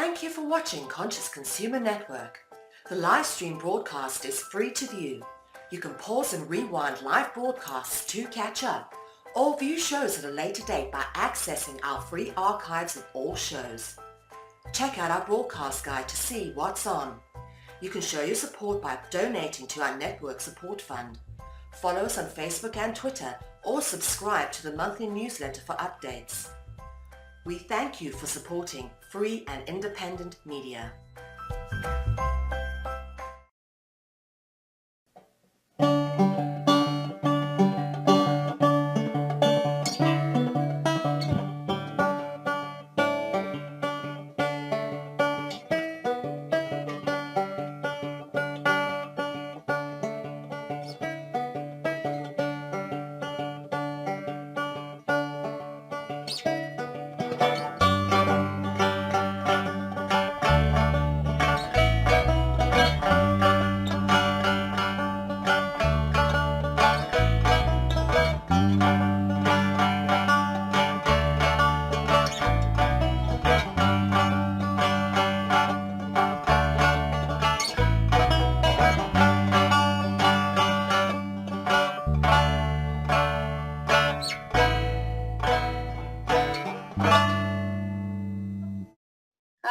Thank you for watching Conscious Consumer Network. The live stream broadcast is free to view. You can pause and rewind live broadcasts to catch up, or view shows at a later date by accessing our free archives of all shows. Check out our broadcast guide to see what's on. You can show your support by donating to our network support fund. Follow us on Facebook and Twitter, or subscribe to the monthly newsletter for updates. We thank you for supporting free and independent media.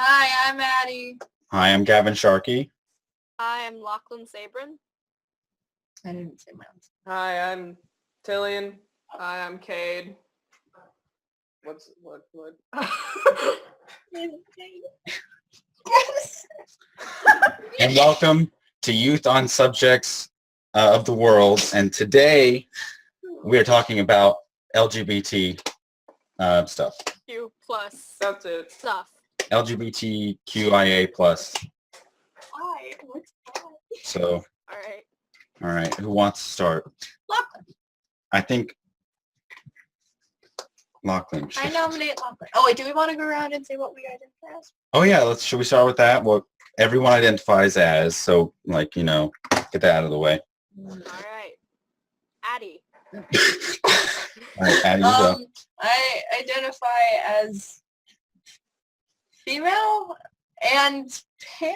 Hi, I'm Addy. Hi, I'm Gavin Sharkey. Hi, I'm Lachlan Sabourin. I didn't say my own. Hi, I'm Tilian. Hi, I'm Kaeden. What? And welcome to Youth on Subjects of the World. And today we are talking about LGBT stuff. Q plus That's it. stuff. LGBTQIA plus. Hi, what's that? So, All right. who wants to start? Lachlan. I think Lachlan. I nominate Lachlan. Oh wait, do we want to go around and say what we identify as? Oh yeah, should we start with that? What everyone identifies as, so like, get that out of the way. All right. Addy. All right, Addy, you go. I identify as female and pan.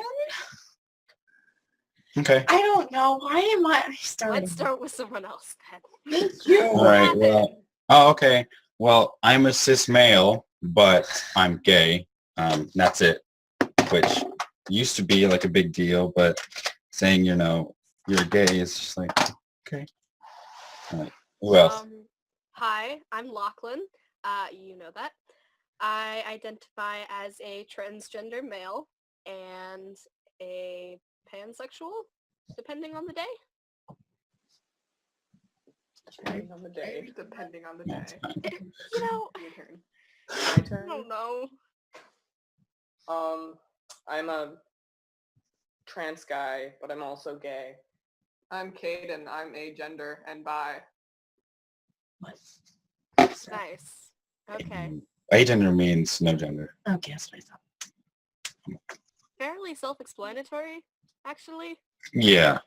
Okay. I don't know. Why am I starting? Let's start with someone else then. Thank you. All right, well, okay. Well, I'm a cis male, but I'm gay. That's it, which used to be like a big deal, but saying, you're gay is just like, okay. All right. Who else? Hi, I'm Lachlan. You know that. I identify as a transgender male and a pansexual, depending on the day. Depending on the day. Depending on the day. That's fine. You know, Your turn. My I turn. don't know. I'm a trans guy, but I'm also gay. I'm Kaeden. I'm agender and bi. Nice. Okay. Agender means no gender. Okay, that's what I thought. Fairly self-explanatory, actually. Yeah.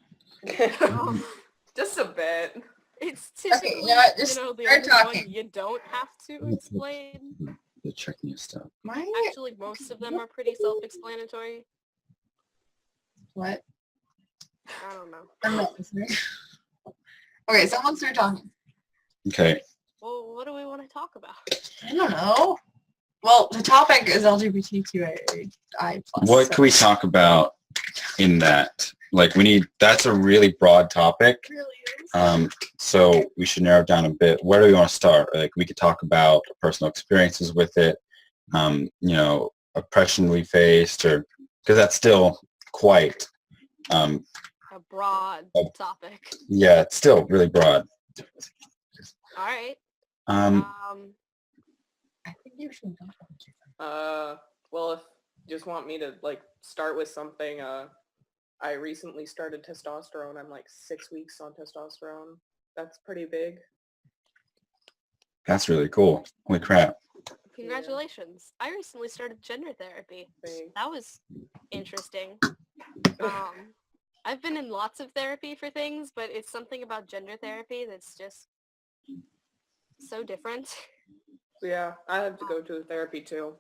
Just a bit. It's typically, Okay, you know what, just the start only talking. one you don't have to explain. The check new stuff. Mine? Actually, most of them are pretty self-explanatory. What? I don't know. I'm not listening. Okay, someone start talking. Okay. Well, what do we want to talk about? I don't know. Well, the topic is LGBTQI+. What can we talk about in that? Like that's a really broad topic. It really is. So we should narrow it down a bit. Where do we want to start? Like we could talk about personal experiences with it, oppression we faced, or because that's still quite A broad topic. yeah, it's still really broad. All right. I think you should talk Well, if you just want me to start with something, I recently started testosterone. I'm 6 weeks on testosterone. That's pretty big. That's really cool. Holy crap. Congratulations. I recently started gender therapy. Big. That was interesting. I've been in lots of therapy for things, but it's something about gender therapy that's just so different. Yeah, I have to go to therapy too.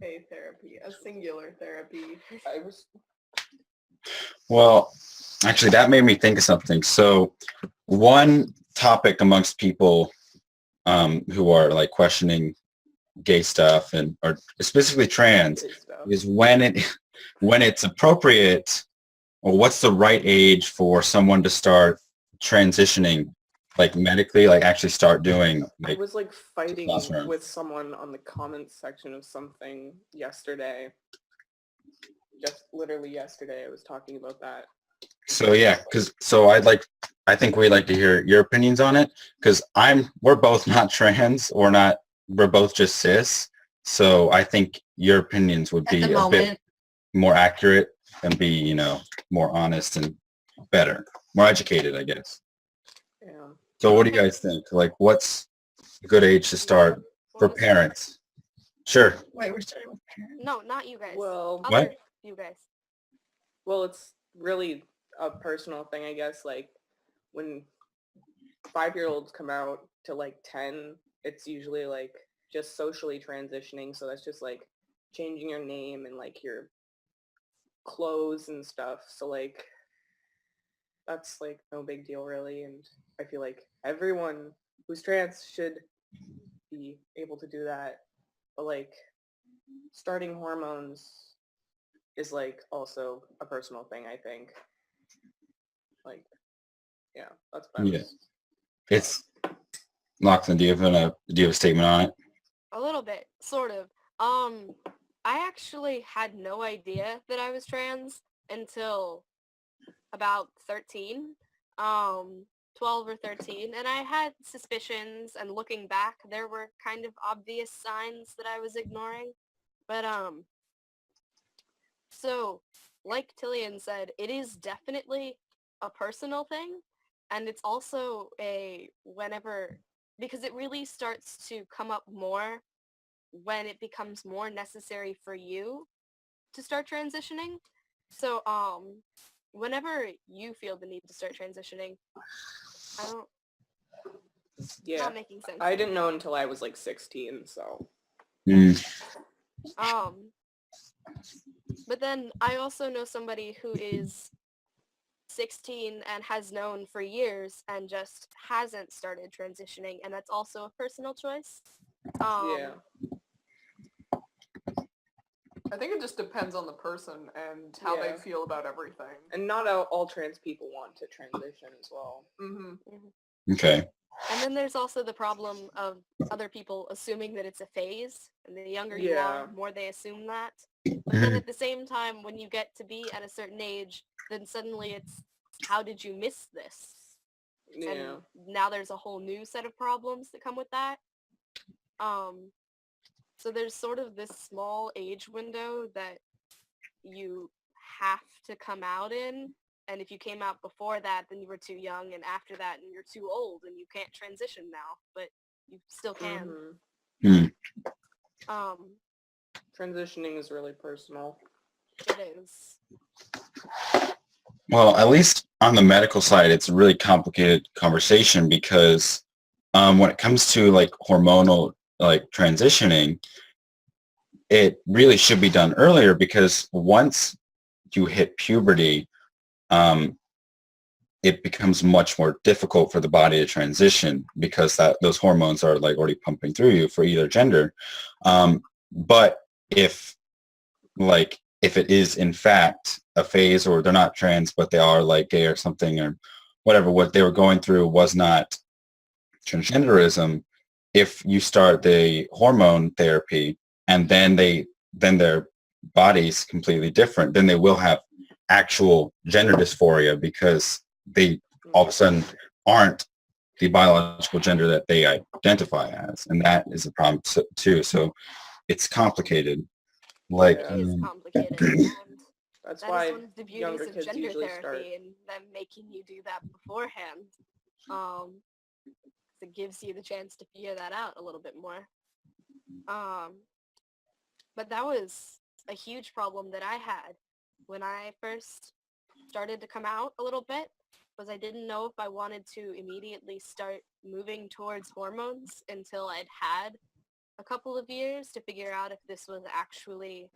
A therapy, a singular therapy. I was Well, actually, that made me think of something. So one topic amongst people who are like questioning gay stuff and or specifically trans good stuff. is when it's appropriate or what's the right age for someone to start transitioning like medically, like actually start doing I like was like fighting testosterone. with someone on the comments section of something yesterday. Just literally yesterday, I was talking about that. So yeah, I think we'd like to hear your opinions on it because we're both not trans, we're both just cis. So I think your opinions would At be the a bit moment, more accurate and be, more honest and better, more educated, I guess. Yeah. So what do you guys think? Like what's a good age to start for Wanna start? parents? Sure. wait, we're starting with parents. No, not you guys. Well, Other What? you guys. well, it's really a personal thing, I guess. Like when 5-year-olds come out to like 10, it's usually like just socially transitioning. So that's just like changing your name and like your clothes and stuff. So like that's like no big deal really. And I feel like everyone who's trans should be able to do that. But like starting hormones is like also a personal thing, I think. Like, yeah, that's what I Yeah. was. It's Lachlan, do you have a statement on it? A little bit, sort of. I actually had no idea that I was trans until about 13, 12 or 13, and I had suspicions, and looking back, there were kind of obvious signs that I was ignoring. But, so, like Tilian said, it is definitely a personal thing, and it's also because it really starts to come up more when it becomes more necessary for you to start transitioning. So, whenever you feel the need to start transitioning, I don't, Yeah, not making sense. I didn't know until I was like 16, so. Mm. But then I also know somebody who is 16 and has known for years and just hasn't started transitioning, and that's also a personal choice. Yeah. I think it just depends on the person and how Yeah. they feel about everything. And not all trans people want to transition as well. Mm-hmm. Okay. And then there's also the problem of other people assuming that it's a phase, and the younger you Yeah. are, the more they assume that. But then at the same time, when you get to be at a certain age, then suddenly it's, how did you miss this? Yeah. And now there's a whole new set of problems that come with that. So there's sort of this small age window that you have to come out in. And if you came out before that, then you were too young, and after that, and you're too old, and you can't transition now, but you still can. Mhm. Mm. Transitioning is really personal. It is. Well, at least on the medical side, it's a really complicated conversation because when it comes to like hormonal like transitioning, it really should be done earlier because once you hit puberty, it becomes much more difficult for the body to transition because those hormones are like already pumping through you for either gender. But if it is in fact a phase or they're not trans, but they are like gay or something or whatever, what they were going through was not transgenderism, if you start the hormone therapy and then their body's completely different, then they will have actual gender dysphoria because they all of a sudden aren't the biological gender that they identify as. And that is a problem too. So it's complicated. Like, It is complicated, and That's that why is one of the beauties younger of kids gender usually therapy start. and them making you do that beforehand. It gives you the chance to figure that out a little bit more. But that was a huge problem that I had when I first started to come out a little bit, was I didn't know if I wanted to immediately start moving towards hormones until I'd had a couple of years to figure out if this was actually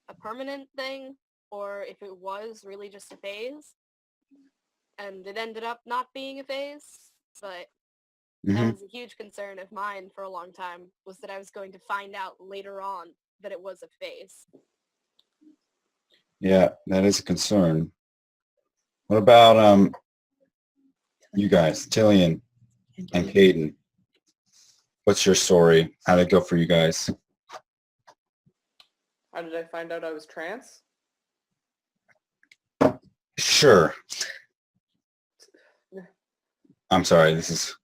a permanent thing or if it was really just a phase. And it ended up not being a phase, but that Hmm. was a huge concern of mine for a long time, was that I was going to find out later on that it was a phase. Yeah, that is a concern. What about you guys, Tilian and Kaeden? What's your story? How did it go for you guys? How did I find out I was trans? Sure. I'm sorry. This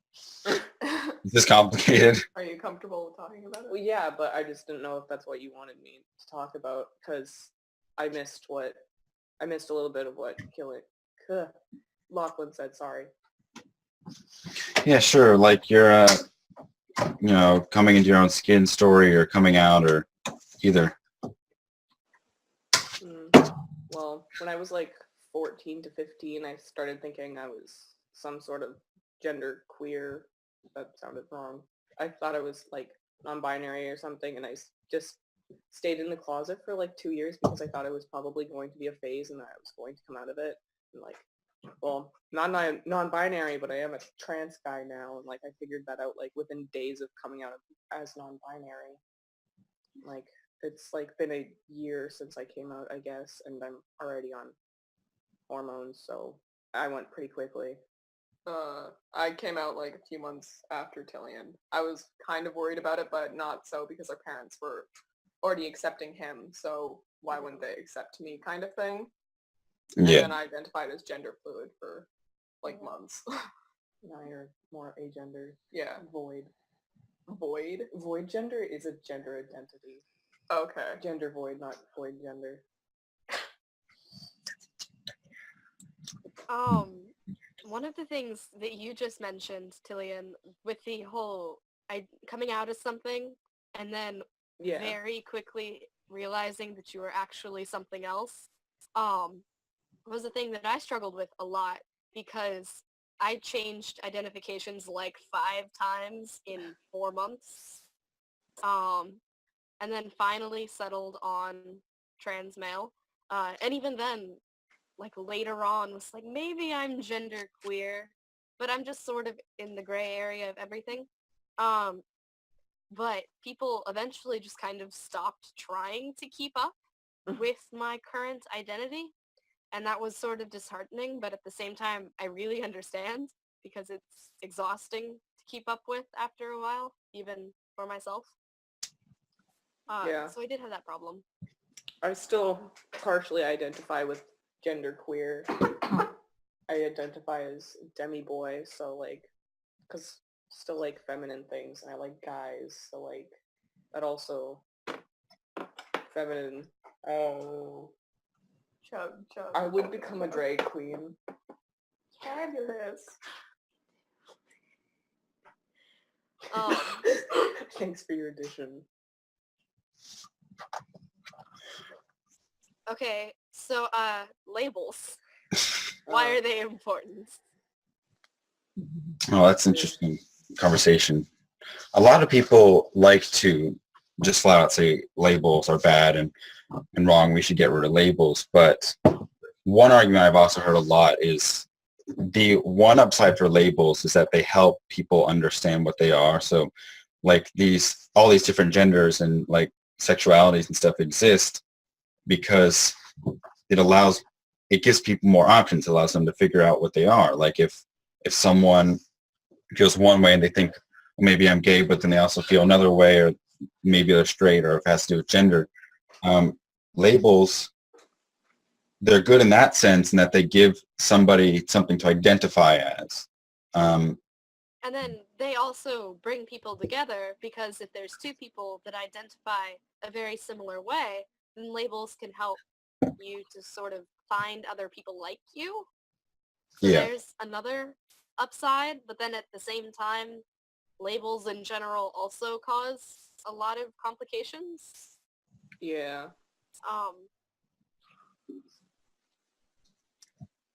is complicated. Are you comfortable with talking about it? Well, yeah, but I just didn't know if that's what you wanted me to talk about because I missed a little bit of what Lachlan said. Sorry. Yeah, sure. Like you're, coming into your own skin story or coming out or either. Well, when I was like 14 to 15, I started thinking I was some sort of gender queer. That sounded wrong. I thought I was like non-binary or something, and I just stayed in the closet for like 2 years because I thought it was probably going to be a phase and that I was going to come out of it. And like, well, not non-binary, but I am a trans guy now, and like I figured that out like within days of coming out as non-binary. Like it's like been a year since I came out, I guess, and I'm already on hormones, so I went pretty quickly. I came out like a few months after Tilian. I was kind of worried about it, but not so because our parents were already accepting him, so why wouldn't they accept me kind of thing. And Yeah. then I identified as gender fluid for like months. Now you're more agender. Yeah. Void. Void? Void gender is a gender identity. Okay. Gender void, not void gender. One of the things that you just mentioned, Tilian, with the whole coming out as something and then Yeah. very quickly realizing that you were actually something else, was a thing that I struggled with a lot because I changed identifications like 5 times in 4 months. And then finally settled on trans male. And even then, like later on, was like, maybe I'm gender queer, but I'm just sort of in the gray area of everything. But people eventually just kind of stopped trying to keep up with my current identity. And that was sort of disheartening, but at the same time, I really understand because it's exhausting to keep up with after a while, even for myself. Yeah. So I did have that problem. I still partially identify with gender queer. I identify as demi-boy, so like, because still like feminine things, and I like guys, so like, that also, feminine, Chug, chug. I would become a drag queen. Fabulous. Thanks for your addition. Okay, so labels. Why are they important? Oh, that's an interesting conversation. A lot of people like to just flat out say labels are bad and wrong. We should get rid of labels. But one argument I've also heard a lot is the one upside for labels is that they help people understand what they are. So like all these different genders and like sexualities and stuff exist because it gives people more options, allows them to figure out what they are. Like if someone feels one way and they think, well, maybe I'm gay, but then they also feel another way, or maybe they're straight, or if it has to do with gender. Labels, they're good in that sense in that they give somebody something to identify as. And then they also bring people together because if there's 2 people that identify a very similar way, then labels can help you to sort of find other people like you. So Yeah. there's another upside, but then at the same time, labels in general also cause a lot of complications. Yeah.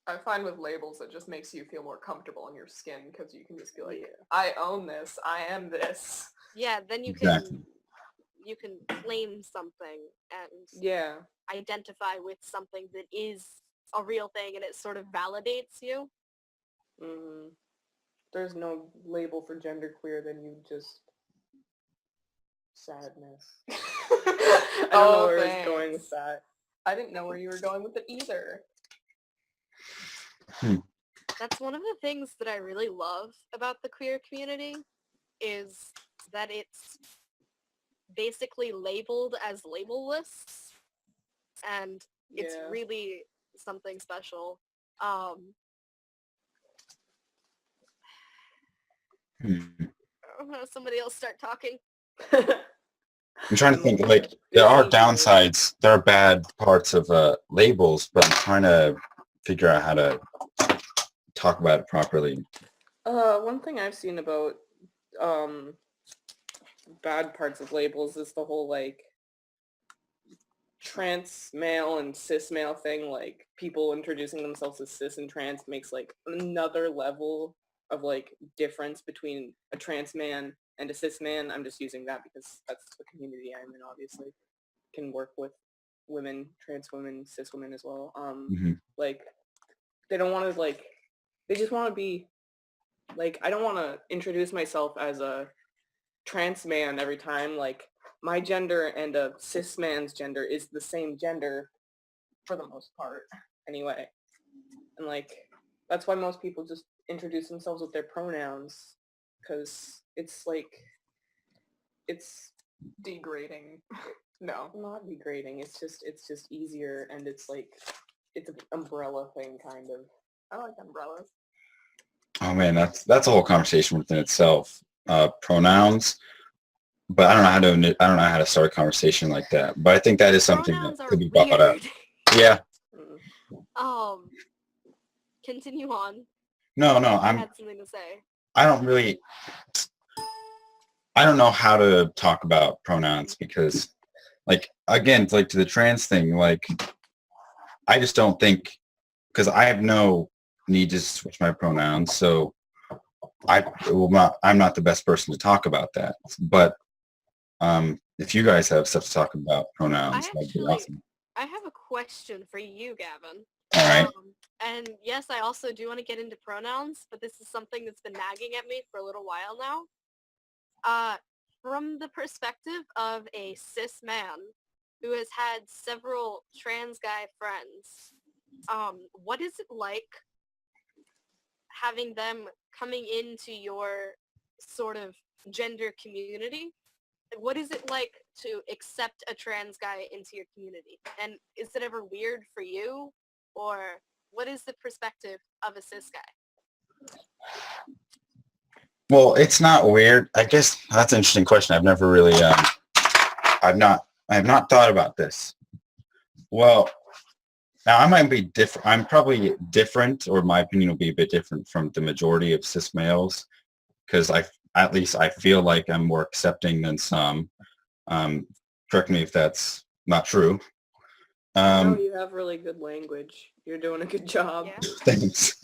I find with labels it just makes you feel more comfortable in your skin because you can just be like, I own this, I am this. Yeah, then you Exactly. can you can claim something and Yeah. identify with something that is a real thing, and it sort of validates you. Mm. There's no label for genderqueer than you just sadness. I don't know where it's going with that. I didn't know where you were going with it either. That's one of the things that I really love about the queer community, is that it's basically labeled as labelless, and it's Yeah. really something special. Somebody else start talking. I'm trying to think, like, there are downsides, there are bad parts of labels, but I'm trying to figure out how to talk about it properly. One thing I've seen about bad parts of labels is the whole, like, trans male and cis male thing. Like, people introducing themselves as cis and trans makes, like, another level of, like, difference between a trans man and a cis man. I'm just using that because that's the community I'm in, obviously. Can work with women, trans women, cis women as well. Like, they don't want to, like, they just want to be, like, I don't want to introduce myself as a trans man every time. Like, my gender and a cis man's gender is the same gender for the most part anyway. And, like, that's why most people just introduce themselves with their pronouns, because it's, like, it's Degrading. No. not degrading. It's just easier, and it's, like, it's an umbrella thing, kind of. I like umbrellas. Oh man, that's a whole conversation within itself. Pronouns, but I don't know how to start a conversation like that. But I think that is something Pronouns that are could be brought up. weird. Yeah. Continue on. No, I had something to say. I don't know how to talk about pronouns because, like, again, like to the trans thing, like, I just don't think, because I have no need to switch my pronouns, so I'm not the best person to talk about that. But if you guys have stuff to talk about pronouns, that'd be awesome. I have a question for you, Gavin. All right. And yes, I also do want to get into pronouns, but this is something that's been nagging at me for a little while now. From the perspective of a cis man who has had several trans guy friends, what is it like having them coming into your sort of gender community? What is it like to accept a trans guy into your community? And is it ever weird for you? Or what is the perspective of a cis guy? Well, it's not weird. I guess that's an interesting question. I've never really, I have not thought about this. Well, now I might be different. I'm probably different, or my opinion will be a bit different from the majority of cis males, because at least I feel like I'm more accepting than some. Correct me if that's not true. No, you have really good language. You're doing a good job. Yeah. Thanks.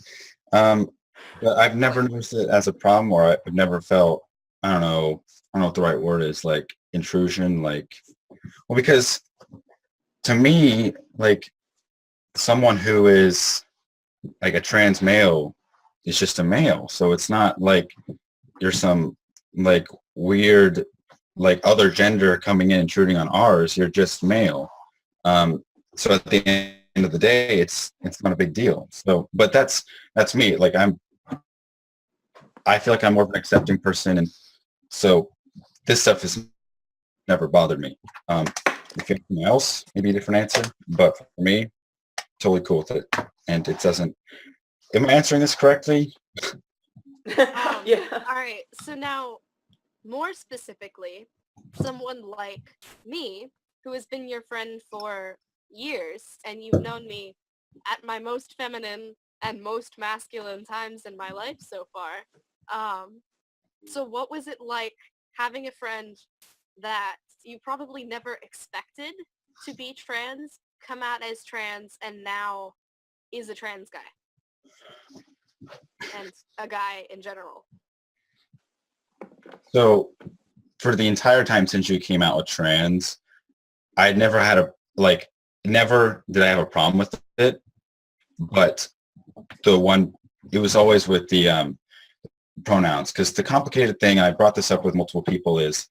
But I've never noticed it as a problem, or I've never felt, I don't know what the right word is, like intrusion, like, well, because to me, like, someone who is like a trans male is just a male. So it's not like you're some like weird, like other gender coming in intruding on ours. You're just male. So at the end of the day, it's not a big deal. So, but that's me. Like, I feel like I'm more of an accepting person, and so this stuff has never bothered me. If anything else, maybe a different answer, but for me, totally cool with it. And it doesn't. Am I answering this correctly? Yeah. All right. So now, more specifically, someone like me, who has been your friend for years, and you've known me at my most feminine and most masculine times in my life so far. So what was it like having a friend that you probably never expected to be trans, come out as trans, and now is a trans guy? And a guy in general. So for the entire time since you came out with trans, I never had never did I have a problem with it, but it was always with the pronouns, because the complicated thing, and I brought this up with multiple people, is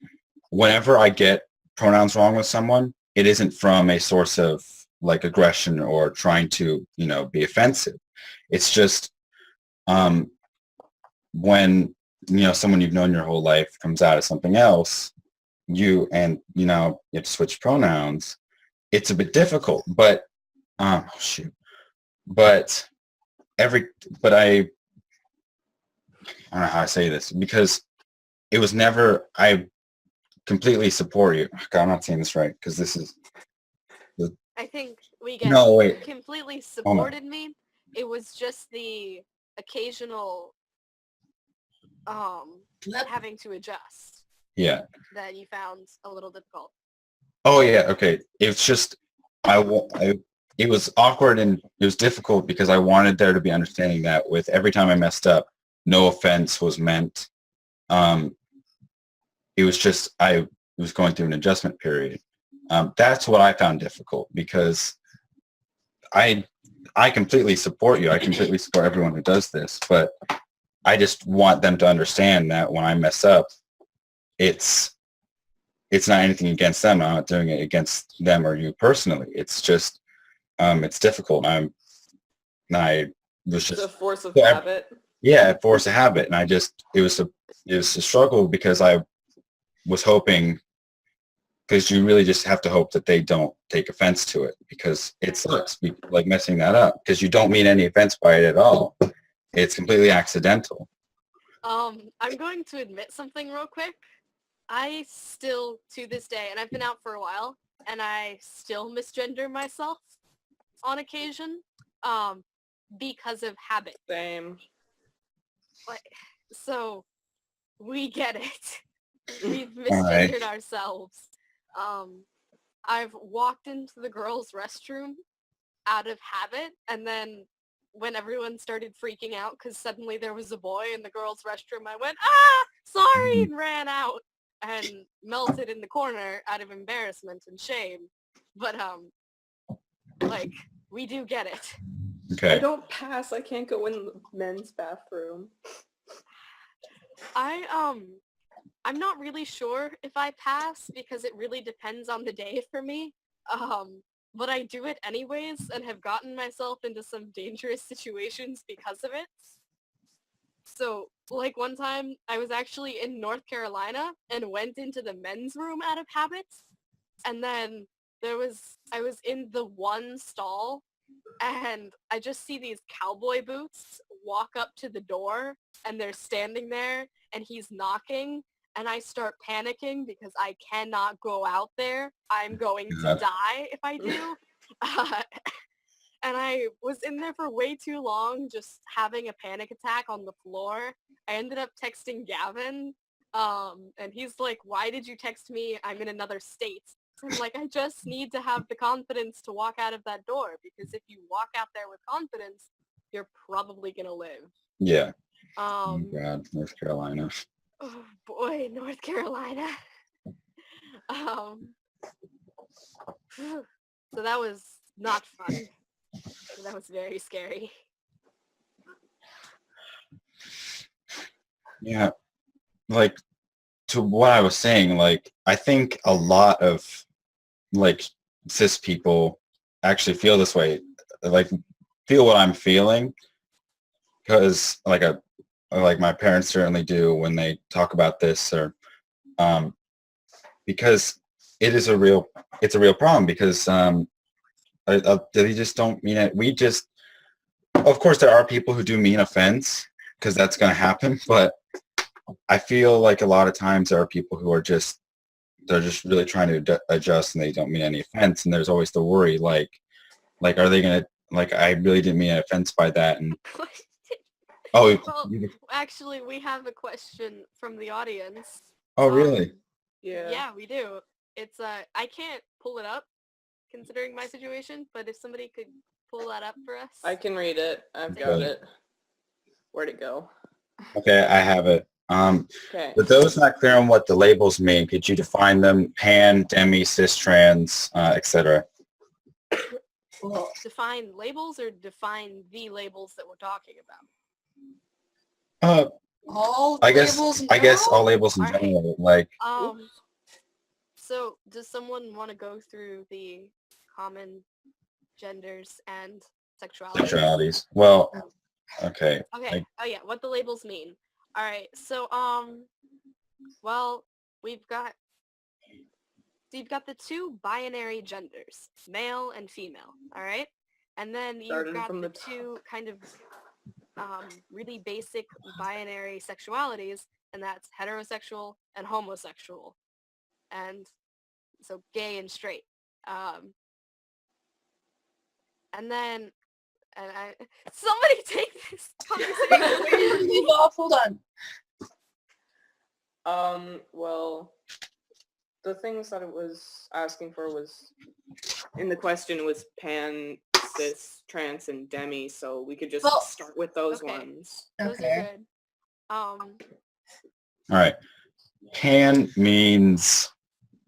whenever I get pronouns wrong with someone, it isn't from a source of like aggression or trying to, be offensive. It's just when, someone you've known your whole life comes out as something else, you have to switch pronouns. It's a bit difficult, but but I don't know how I say this, because it was never, I completely support you. God, I'm not saying this right, because this is, I think we get no, wait. completely supported me. It was just the occasional having to adjust. Yeah. That you found a little difficult. Oh yeah, okay. It's just it was awkward and it was difficult because I wanted there to be understanding that with every time I messed up, no offense was meant. It was just I was going through an adjustment period. That's what I found difficult, because I completely support you. I completely support everyone who does this, but I just want them to understand that when I mess up, it's not anything against them. I'm not doing it against them or you personally. It's just it's difficult. I was just It's a force of habit. Yeah, force of habit, and it was a struggle, because I was hoping, because you really just have to hope that they don't take offense to it, because it sucks like messing that up, because you don't mean any offense by it at all. It's completely accidental. I'm going to admit something real quick. I still, to this day, and I've been out for a while, and I still misgender myself on occasion, because of habit. Same. So, we get it. We've misgendered ourselves. I've walked into the girls' restroom out of habit, and then when everyone started freaking out because suddenly there was a boy in the girls' restroom, I went, sorry, and ran out and melted in the corner out of embarrassment and shame. But, we do get it. Okay. I don't pass. I can't go in the men's bathroom. I'm not really sure if I pass, because it really depends on the day for me. But I do it anyways and have gotten myself into some dangerous situations because of it. So, one time I was actually in North Carolina and went into the men's room out of habit. And then I was in the one stall, and I just see these cowboy boots walk up to the door, and they're standing there, and he's knocking, and I start panicking because I cannot go out there. I'm going to die if I do. And I was in there for way too long, just having a panic attack on the floor. I ended up texting Gavin, and he's like, why did you text me? I'm in another state. I'm like, I just need to have the confidence to walk out of that door, because if you walk out there with confidence, you're probably going to live. Yeah. Oh God, North Carolina. Oh boy, North Carolina. So that was not fun. That was very scary. Yeah. To what I was saying, I think a lot of cis people actually feel this way, feel what I'm feeling, because my parents certainly do when they talk about this, or because it's a real problem, because they just don't mean it. Of course there are people who do mean offense, because that's going to happen, but I feel like a lot of times there are people who are they're just really trying to adjust, and they don't mean any offense, and there's always the worry, are they going to, I really didn't mean an offense by that, and well, actually, we have a question from the audience. Oh, really? Yeah, we do. It's I can't pull it up considering my situation, but if somebody could pull that up for us. I can read it. I've got it. Where'd it go? Okay, I have it. Okay. For those not clear on what the labels mean, could you define them? Pan, demi, cis, trans, etc. Well, define labels or define the labels that we're talking about? All I guess labels all labels in All right. general. Like, So does someone want to go through the common genders and sexualities? sexualities. Well, okay. Okay. Oh yeah, what the labels mean. All right. So well, you've got the two binary genders, male and female. All right, and then you've Starting got from the the top. two kind of really basic binary sexualities, and that's heterosexual and homosexual, and so gay and straight. And then, somebody take this conversation. Leave off. Hold on. Well, the things that it was asking for was, in the question was pan, cis, trans, and demi, so we could just start with those Okay. ones. Those Okay. are good. All right. Pan means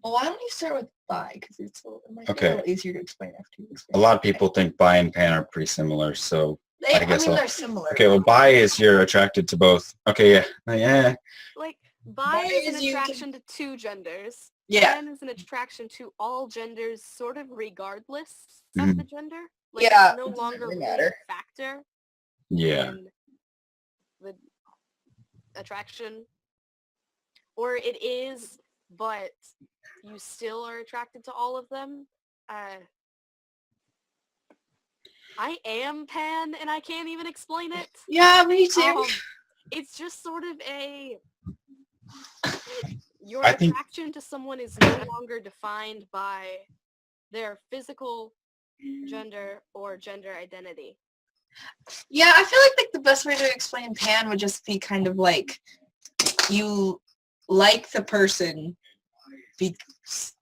Well, why don't you start with bi? Because it might be Okay. a little easier to explain after you explain. a lot of people think bi and pan are pretty similar. So I guess they're similar. okay. Well, bi is you're attracted to both. Okay. Yeah. Yeah. Like, Bi bi is an is you can- attraction to two genders. Yeah. Pan is an attraction to all genders, sort of regardless Mhm. of the gender. Like, Yeah, it's no it doesn't longer really really matter. a factor Yeah. in the attraction. Or it is, but you still are attracted to all of them. I am pan, and I can't even explain it. Yeah, me too. It's just sort of your I think- attraction to someone is no longer defined by their physical gender or gender identity. Yeah, I feel like the best way to explain pan would just be kind of like you like the person.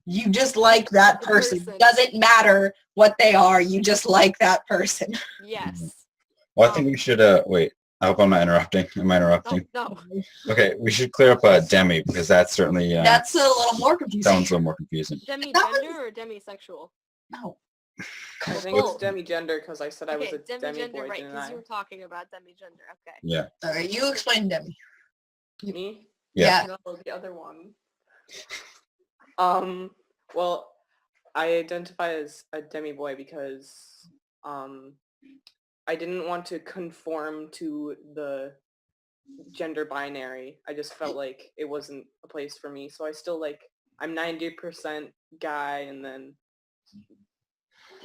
You just like that The person. person. Doesn't matter what they are. You just like that person. Yes. Well, I think we should wait. I hope I'm not interrupting. Am I Oh, interrupting? no. Okay, we should clear up demi because that's certainly That's a little more that confusing. one's a little more confusing. Demigender or demisexual? No. I think Both. it's demi-gender because I said I was Okay, a demi demigender, boy, right, didn't because I? you were talking about demigender. Okay. Yeah. All right, you explain Demi. Me? Yeah. No, the other one. Well, I identify as a demi boy because I didn't want to conform to the gender binary. I just felt like it wasn't a place for me. So I still I'm 90% guy and then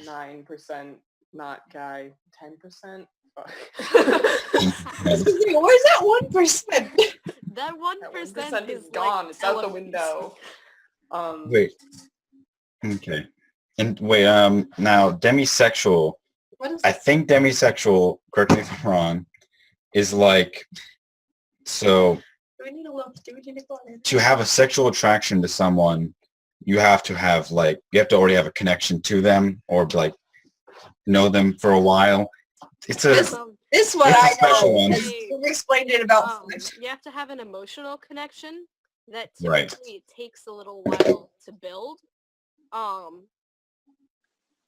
9% not guy, 10%. Where's that 1%? That 1% is is gone. like It's out the elephants. window. Wait. Okay. And wait. Now demisexual. What is I think demisexual. Correct me if I'm wrong. Is like so Do we need to look? Do we need to go in? to have a sexual attraction to someone, you have to have you have to already have a connection to them or like know them for a while. It's a This one It's a I special know. one. We've explained it about You have to have an emotional connection that Right. typically takes a little while to build.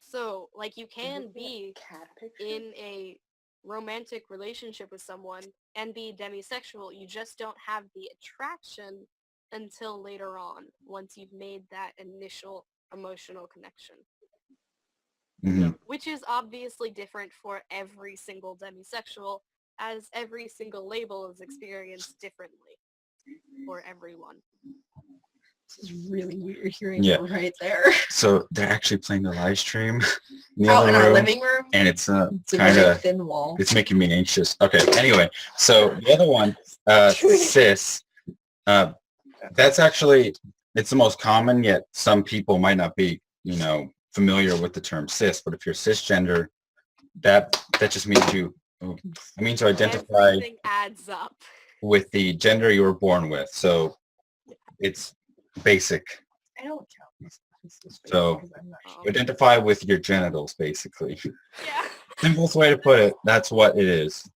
So like you can be Cat picture? in a romantic relationship with someone and be demisexual. You just don't have the attraction until later on, once you've made that initial emotional connection. Mhm. Which is obviously different for every single demisexual, as every single label is experienced differently for everyone. This is really weird hearing Yeah. it right there. So they're actually playing the live stream in the Out other in our room, living room. and it's It's a kind very of thin wall. it's making me anxious. Okay. Anyway, so the other one, cis. That's actually it's the most common. Yet some people might not be familiar with the term cis. But if you're cisgender, that just means you. It means to identify Everything adds up. with the gender you were born with. So it's basic. I don't count this. So- because I'm not sure. Identify with your genitals, basically. Yeah. Simplest way to put it, that's what it is.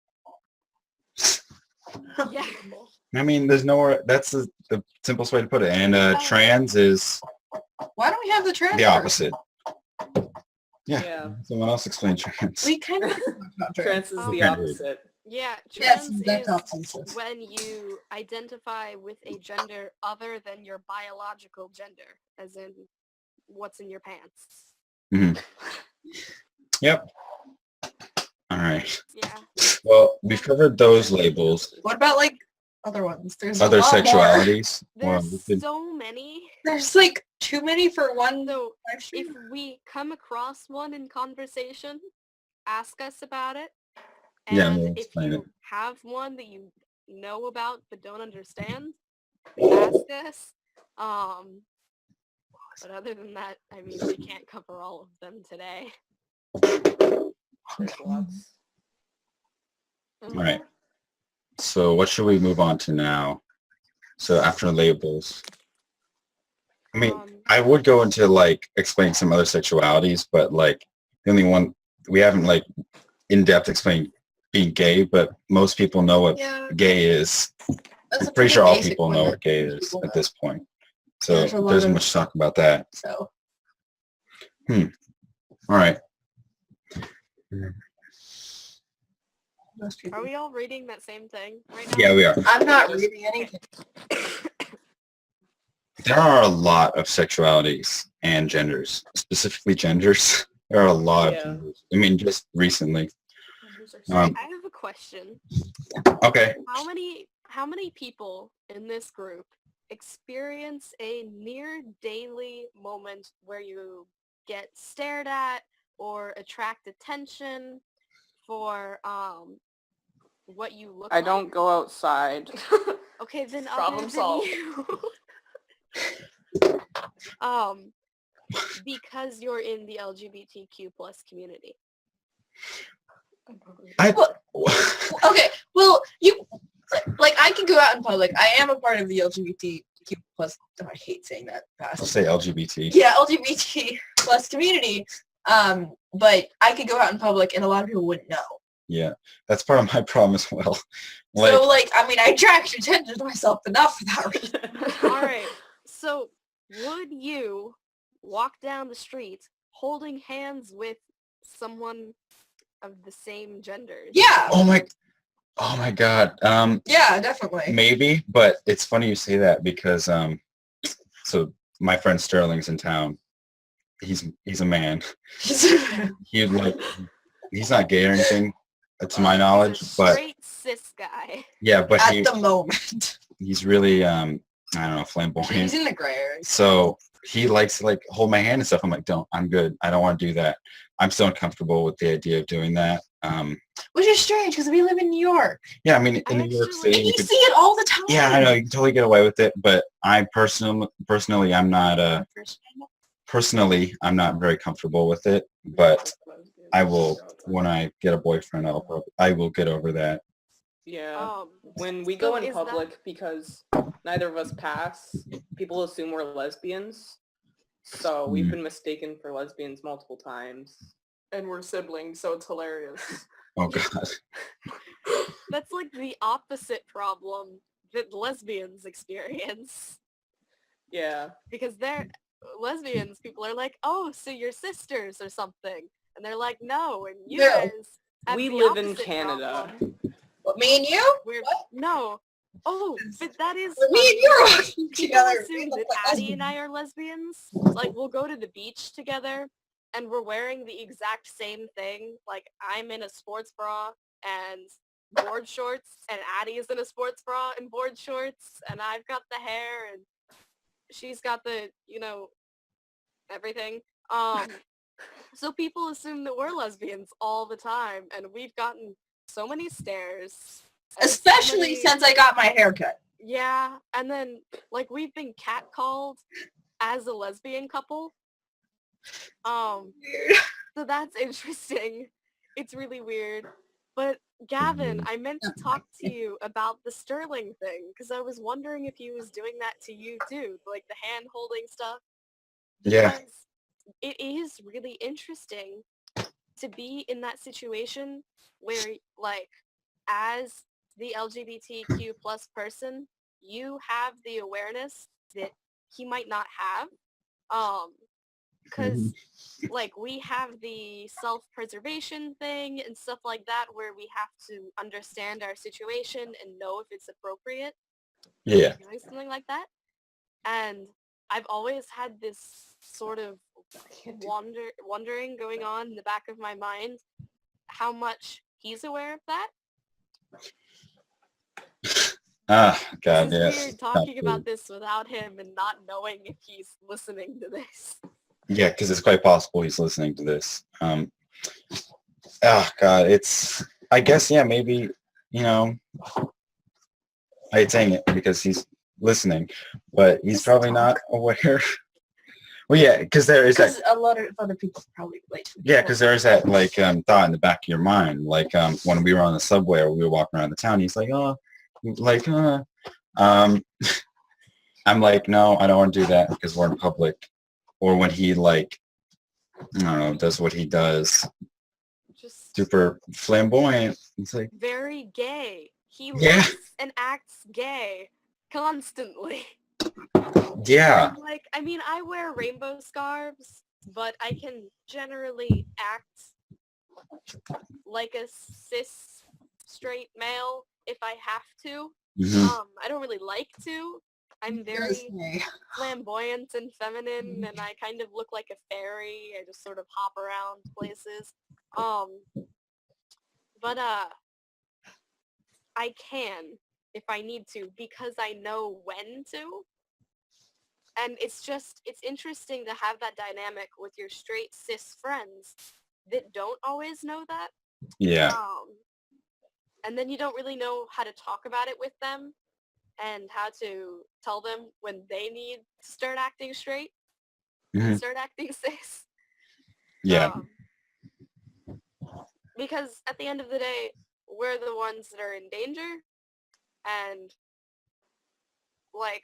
Yeah. I mean, there's nowhere. That's the simplest way to put it. And trans is Why don't we have the trans the person? opposite. Yeah. Yeah. Someone else explain trans. We kind of about Trans is the Agreed. opposite. Yeah, Yes, trans that's is opposite. when you identify with a gender other than your biological gender, as in what's in your pants. Mhm. Yep. All right. Yeah. Well, we've covered those labels. What about like other ones? There's Other a lot more. sexualities. Well, There's we could, so many. There's like too many for one So live stream. if we come across one in conversation, ask us about it. Yeah, And we'll if explain you it. have one that you know about but don't understand, ask us. But other than that, I mean, we can't cover all of them today. There's lots. All right. So what should we move on to now? So after labels. I mean, I would go into like explain some other sexualities, but like the only one we haven't like in depth explained being gay, but most people know what Yeah, gay is. that's a I'm pretty sure all basic people one know that what gay most is people at know. this point. Yeah, So there's a lot there's of- much to talk about that. So All right. most people. Are we all reading that same thing right now? Yeah, we are. I'm not reading anything. There are a lot of sexualities and genders, specifically genders. There are a lot of Yeah. genders. I mean, just recently. Alright, I have a question. Okay. How many people in this group experience a near daily moment where you get stared at or attract attention for what you look I like? don't go outside. Okay, then Problem other solved. than you. Because you're in the LGBTQ plus community. Okay, well, you like I can go out in public. I am a part of the LGBTQ plus. Oh, I hate saying that I'll fast. say LGBT. Yeah, LGBT plus community. But I could go out in public and a lot of people wouldn't know. Yeah, that's part of my problem as well. Like, So like, I mean, I attract attention to myself enough for that reason. All right. So, would you walk down the street holding hands with someone of the same gender? Yeah, oh my God. yeah, definitely. Maybe, but it's funny you say that because so my friend Sterling's in town. He's a man. He'd like he's not gay or anything, to my knowledge, He's a but straight cis guy. yeah, but At the moment, he's really I don't know, he's flamboyant. in the gray area. So he likes to like hold my hand and stuff. I'm like, I'm good. I don't want to do that. I'm still uncomfortable with the idea of doing that. Which is strange because we live in New York. Yeah, I mean, in New York actually- City, And you you could, see it all the time. yeah, I know you can totally get away with it, but I personally, I'm not I'm not very comfortable with it. But I will when I get a boyfriend. I will get over that. Yeah. When we so go in is that- public, because neither of us pass, people assume we're lesbians. So we've been mistaken for lesbians multiple times. And we're siblings, so it's hilarious. Oh God. That's like the opposite problem that lesbians experience. Yeah. Because they're lesbians, people are like, oh, so you're sisters or something. And they're like, no, and you No. guys have We the live in opposite Canada. problem. What, me and you? We're, no. Oh, but that is Me funny. and you are working People together. assume We that look like Addy and lesbians. I are lesbians. Like, we'll go to the beach together, and we're wearing the exact same thing. Like, I'm in a sports bra and board shorts, and Addy is in a sports bra and board shorts, and I've got the hair, and she's got the, everything. So people assume that we're lesbians all the time, and we've gotten so many stares. and so Especially many- since I got my haircut. Yeah, and then, like, we've been catcalled as a lesbian couple. So that's interesting. It's really weird. But Gavin, I meant to talk to you about the Sterling thing, because I was wondering if he was doing that to you too, like the hand holding stuff. Yeah. Because it is really interesting to be in that situation where, like, as the LGBTQ plus person, you have the awareness that he might not have. Because like we have the self-preservation thing and stuff like that where we have to understand our situation and know if it's appropriate Yeah. doing something like that. And I've always had this sort of wondering going on in the back of my mind how much he's aware of that. God, This is yes. weird talking about this without him and not knowing if he's listening to this. Yeah, because it's quite possible he's listening to this. God, it's, I guess, yeah, maybe, you know, I hate saying it because he's listening, but he's Just probably talk. not aware. Well, yeah, because there is that. Because a lot of other people probably relate to it. Yeah, because there's that like thought in the back of your mind, like when we were on the subway or we were walking around the town, he's like, oh, like, I'm like, no, I don't want to do that because we're in public. Or when he like, I don't know, does what he does, Just super flamboyant. It's like, very gay. He Yeah. looks and acts gay constantly. yeah, Like, I mean, I wear rainbow scarves, but I can generally act like a cis straight male if I have to. mhm, I don't really like to. I'm very flamboyant and feminine, and I kind of look like a fairy. I just sort of hop around places. But I can if I need to because I know when to. And it's interesting to have that dynamic with your straight cis friends that don't always know that. yeah, And then you don't really know how to talk about it with them and how to tell them when they need to start acting straight mhm, and start acting cis. yeah, Because at the end of the day, we're the ones that are in danger, and like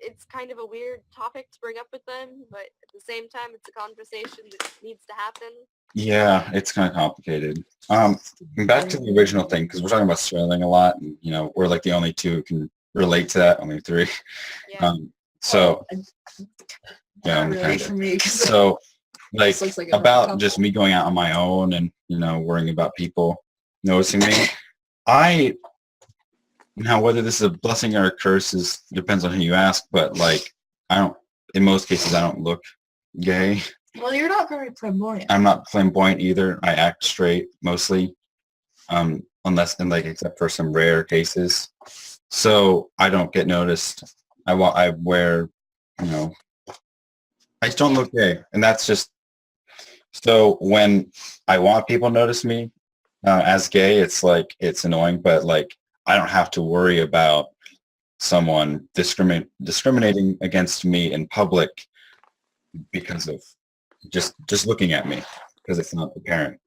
it's kind of a weird topic to bring up with them, but at the same time, it's a conversation that needs to happen. yeah. It's kind of complicated. Back to the original thing because we're talking about Sterling a lot, and you know, we're like the only two who can relate to that. Only three. Yeah. So yeah, Not really for me. 'Cause so like this looks like a about couple. just me going out on my own and you know worrying about people noticing me. I now whether this is a blessing or a curse is depends on who you ask, but like I don't in most cases I don't look gay. Well, you're not very flamboyant. I'm not flamboyant either. I act straight mostly. Unless and like except for some rare cases. So I don't get noticed. I wear, you know, I just don't look gay. And that's just so when I want people to notice me as gay, it's like it's annoying, but like I don't have to worry about someone discriminating against me in public because of just looking at me because it's not apparent.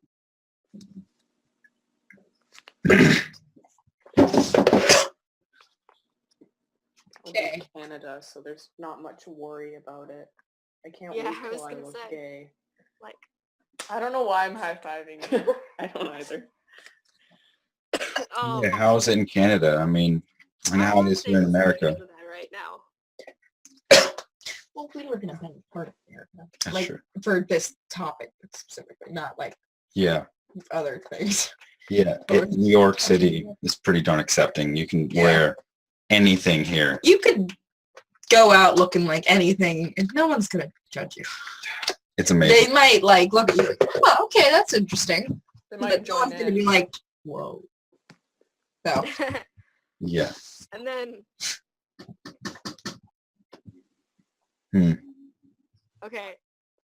I live in Canada, so there's not much worry about it. I can't Yeah, wait I was till I gonna look say. gay. Like, I don't know why I'm high-fiving you. I don't either. Yeah, how is it in Canada? I mean, and how it is here in America. Right now. Well, we live in a better part of America. That's Like true. for this topic specifically, not like Yeah. other things. Yeah, New York City is pretty darn accepting. You can wear anything here. You could go out looking like anything and no one's gonna judge you. It's amazing. They might like look at you like, oh, okay, that's interesting. They But might no join one's gonna in. be like, whoa. So Yeah. And then Okay,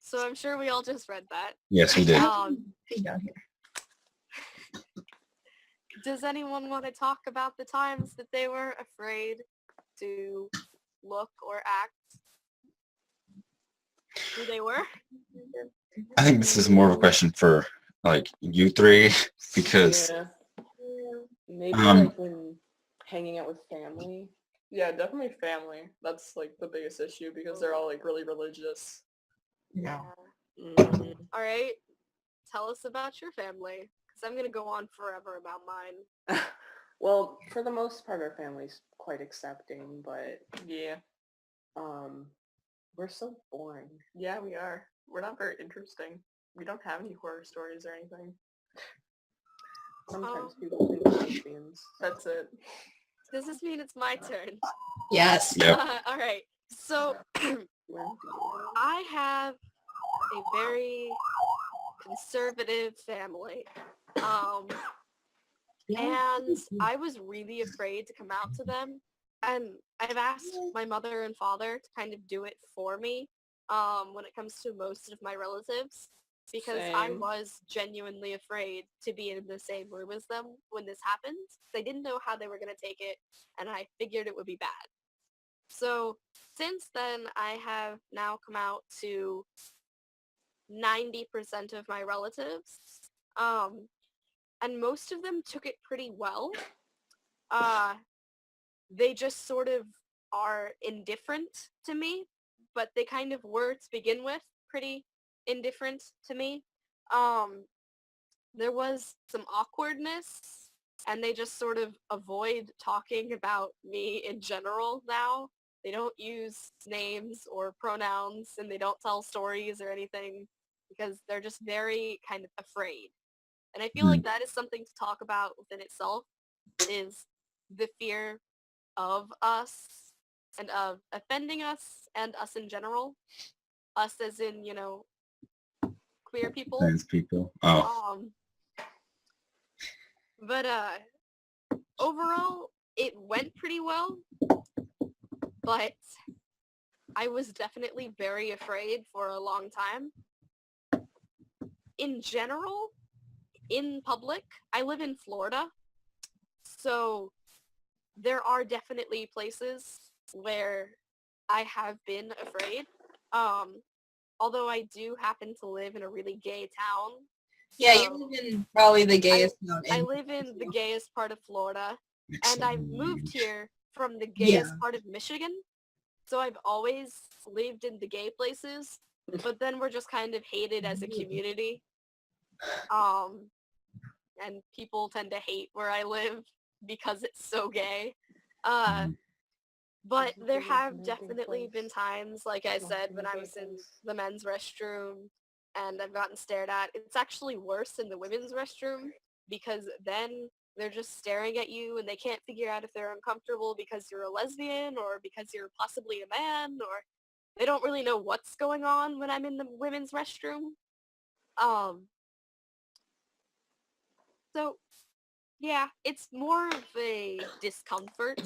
so I'm sure we all just read that. Yes, we did. Hey, down here. Does anyone want to talk about the times that they were afraid to look or act who they were? I think this is more of a question for like you three because Yeah. Maybe Um, like when hanging out with family. Yeah, definitely family. That's like the biggest issue because they're all like really religious. Yeah. Mhm. All right, tell us about your family. because I'm gonna go on forever about mine. Well, for the most part, our family's quite accepting, but Yeah. we're so boring. Yeah, we are. We're not very interesting. We don't have any horror stories or anything. Sometimes Oh. people think we're lesbians. That's it. Does this mean it's my turn? Yes. Yep. All right. So I have a very conservative family. And I was really afraid to come out to them. And I've asked my mother and father to kind of do it for me when it comes to most of my relatives, because I Same. was genuinely afraid to be in the same room as them when this happened. I didn't know how they were going to take it, and I figured it would be bad. So since then, I have now come out to 90% of my relatives, and most of them took it pretty well. They just sort of are indifferent to me, but they kind of were to begin with pretty indifferent to me. There was some awkwardness, and they just sort of avoid talking about me in general now. They don't use names or pronouns, and they don't tell stories or anything because they're just very kind of afraid. And I feel like that is something to talk about within itself, is the fear of us and of offending us and us in general. Us as in, queer people. Trans people. Oh. But overall, it went pretty well, but I was definitely very afraid for a long time. In general, in public, I live in Florida, so there are definitely places where I have been afraid. Although I do happen to live in a really gay town. Yeah, so you live in probably the gayest town. I live in the gayest part of Florida, and I moved here from the Yeah. gayest part of Michigan. So I've always lived in the gay places, but then we're just kind of hated as a community. And people tend to hate where I live because it's so gay. But there have definitely been times, like I said, when I was in the men's restroom and I've gotten stared at. It's actually worse in the women's restroom because then they're just staring at you and they can't figure out if they're uncomfortable because you're a lesbian or because you're possibly a man, or they don't really know what's going on when I'm in the women's restroom. So, yeah, it's more of a discomfort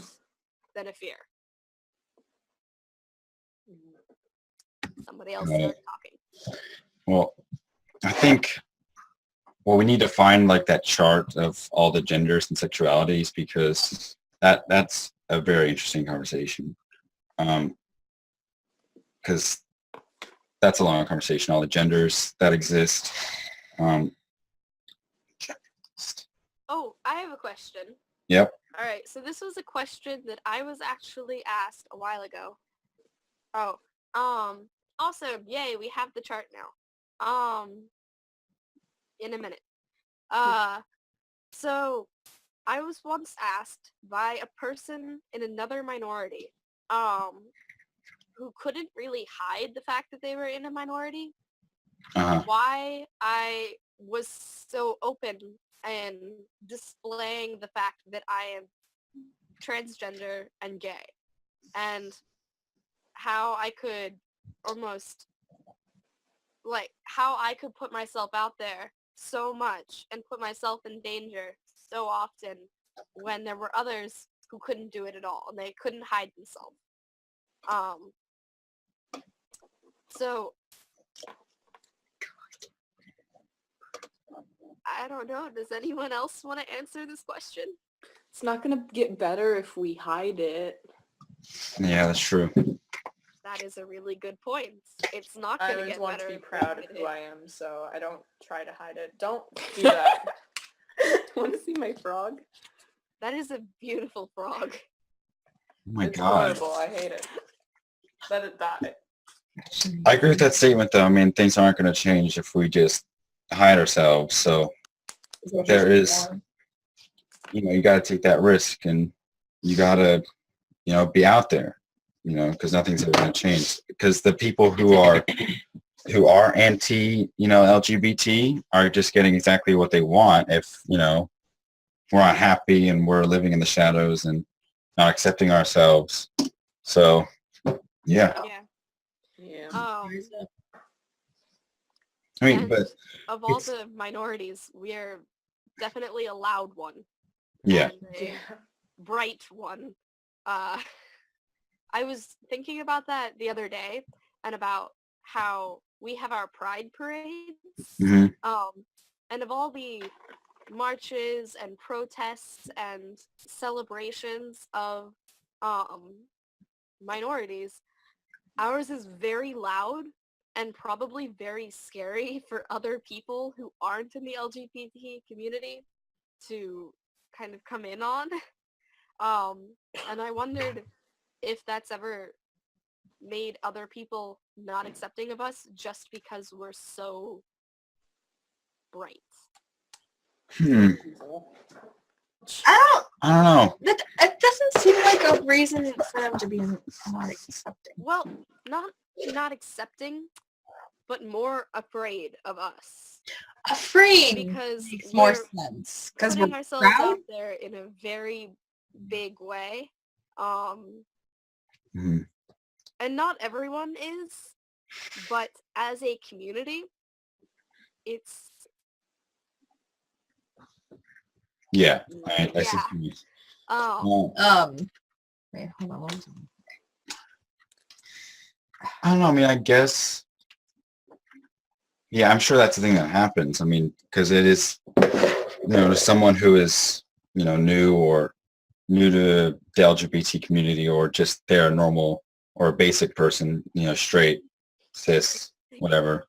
than a fear. Somebody else started talking. Well, I think, we need to find like that chart of all the genders and sexualities, because that's a very interesting conversation. Because that's a long conversation, all the genders that exist. Oh, I have a question. Yep. All right, so this was a question that I was actually asked a while ago. Oh, awesome, yay, we have the chart now. In a minute. So I was once asked by a person in another minority, who couldn't really hide the fact that they were in a minority, why I was so open and displaying the fact that I am transgender and gay, and how I could almost, like, how I could put myself out there so much and put myself in danger so often when there were others who couldn't do it at all and they couldn't hide themselves. So I don't know. Does anyone else want to answer this question? It's not going to get better if we hide it. Yeah, that's true. That is a really good point. It's not I going to always get want better. to be if we proud of hide who it. I am, so I don't try to hide it. Don't do that. Want to see my frog? That is a beautiful frog. Oh my It's God. horrible. I hate it. Let it die. I agree with that statement, though. I mean, things aren't going to change if we just hide ourselves. So there is, you got to take that risk, and you got to, be out there, because nothing's ever going to change. Because the people who are anti, LGBT are just getting exactly what they want. If, we're not happy and we're living in the shadows and not accepting ourselves. So, yeah. Yeah. I mean, And but of all the minorities, we are definitely a loud one. yeah. And a bright one. I was thinking about that the other day and about how we have our pride parades. Mhm. And of all the marches and protests and celebrations of minorities, ours is very loud and probably very scary for other people who aren't in the LGBT community to kind of come in on. And I wondered if that's ever made other people not accepting of us just because we're so bright. I I don't know. it doesn't seem like a reason for them to be not accepting. Well, not accepting, but more afraid of us. Afraid Because makes more we're sense. Because putting we're ourselves proud. out there in a very big way. Mhm. And not everyone is, but as a community, it's Yeah. I see Yeah. what you mean. Wait, hold on. What was it? I don't know. I mean, I guess. Yeah, I'm sure that's the thing that happens. I mean, because it is, to someone who is, new to the LGBT community, or just they're a normal or a basic person, straight, cis, whatever.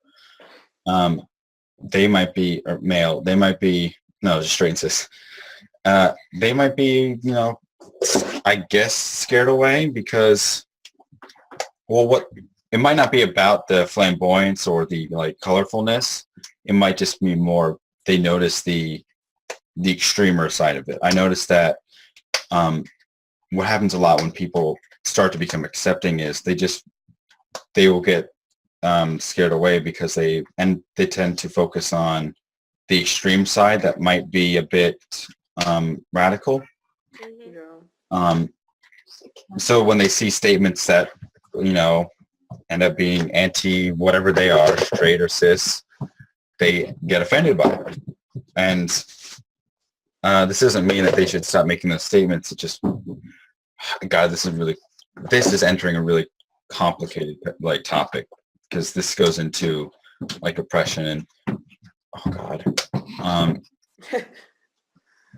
They might be, or male. They might be, no, just straight and cis. They might be, I guess, scared away because, well, it might not be about the flamboyance or the colorfulness. It might just be more they notice the extremer side of it. I noticed that what happens a lot when people start to become accepting is they will get scared away because they tend to focus on the extreme side that might be a bit radical. So when they see statements that end up being anti whatever they are, straight or cis, they get offended by it. And this doesn't mean that they should stop making those statements. It just, God, this is entering a really complicated topic, because this goes into oppression and, oh God.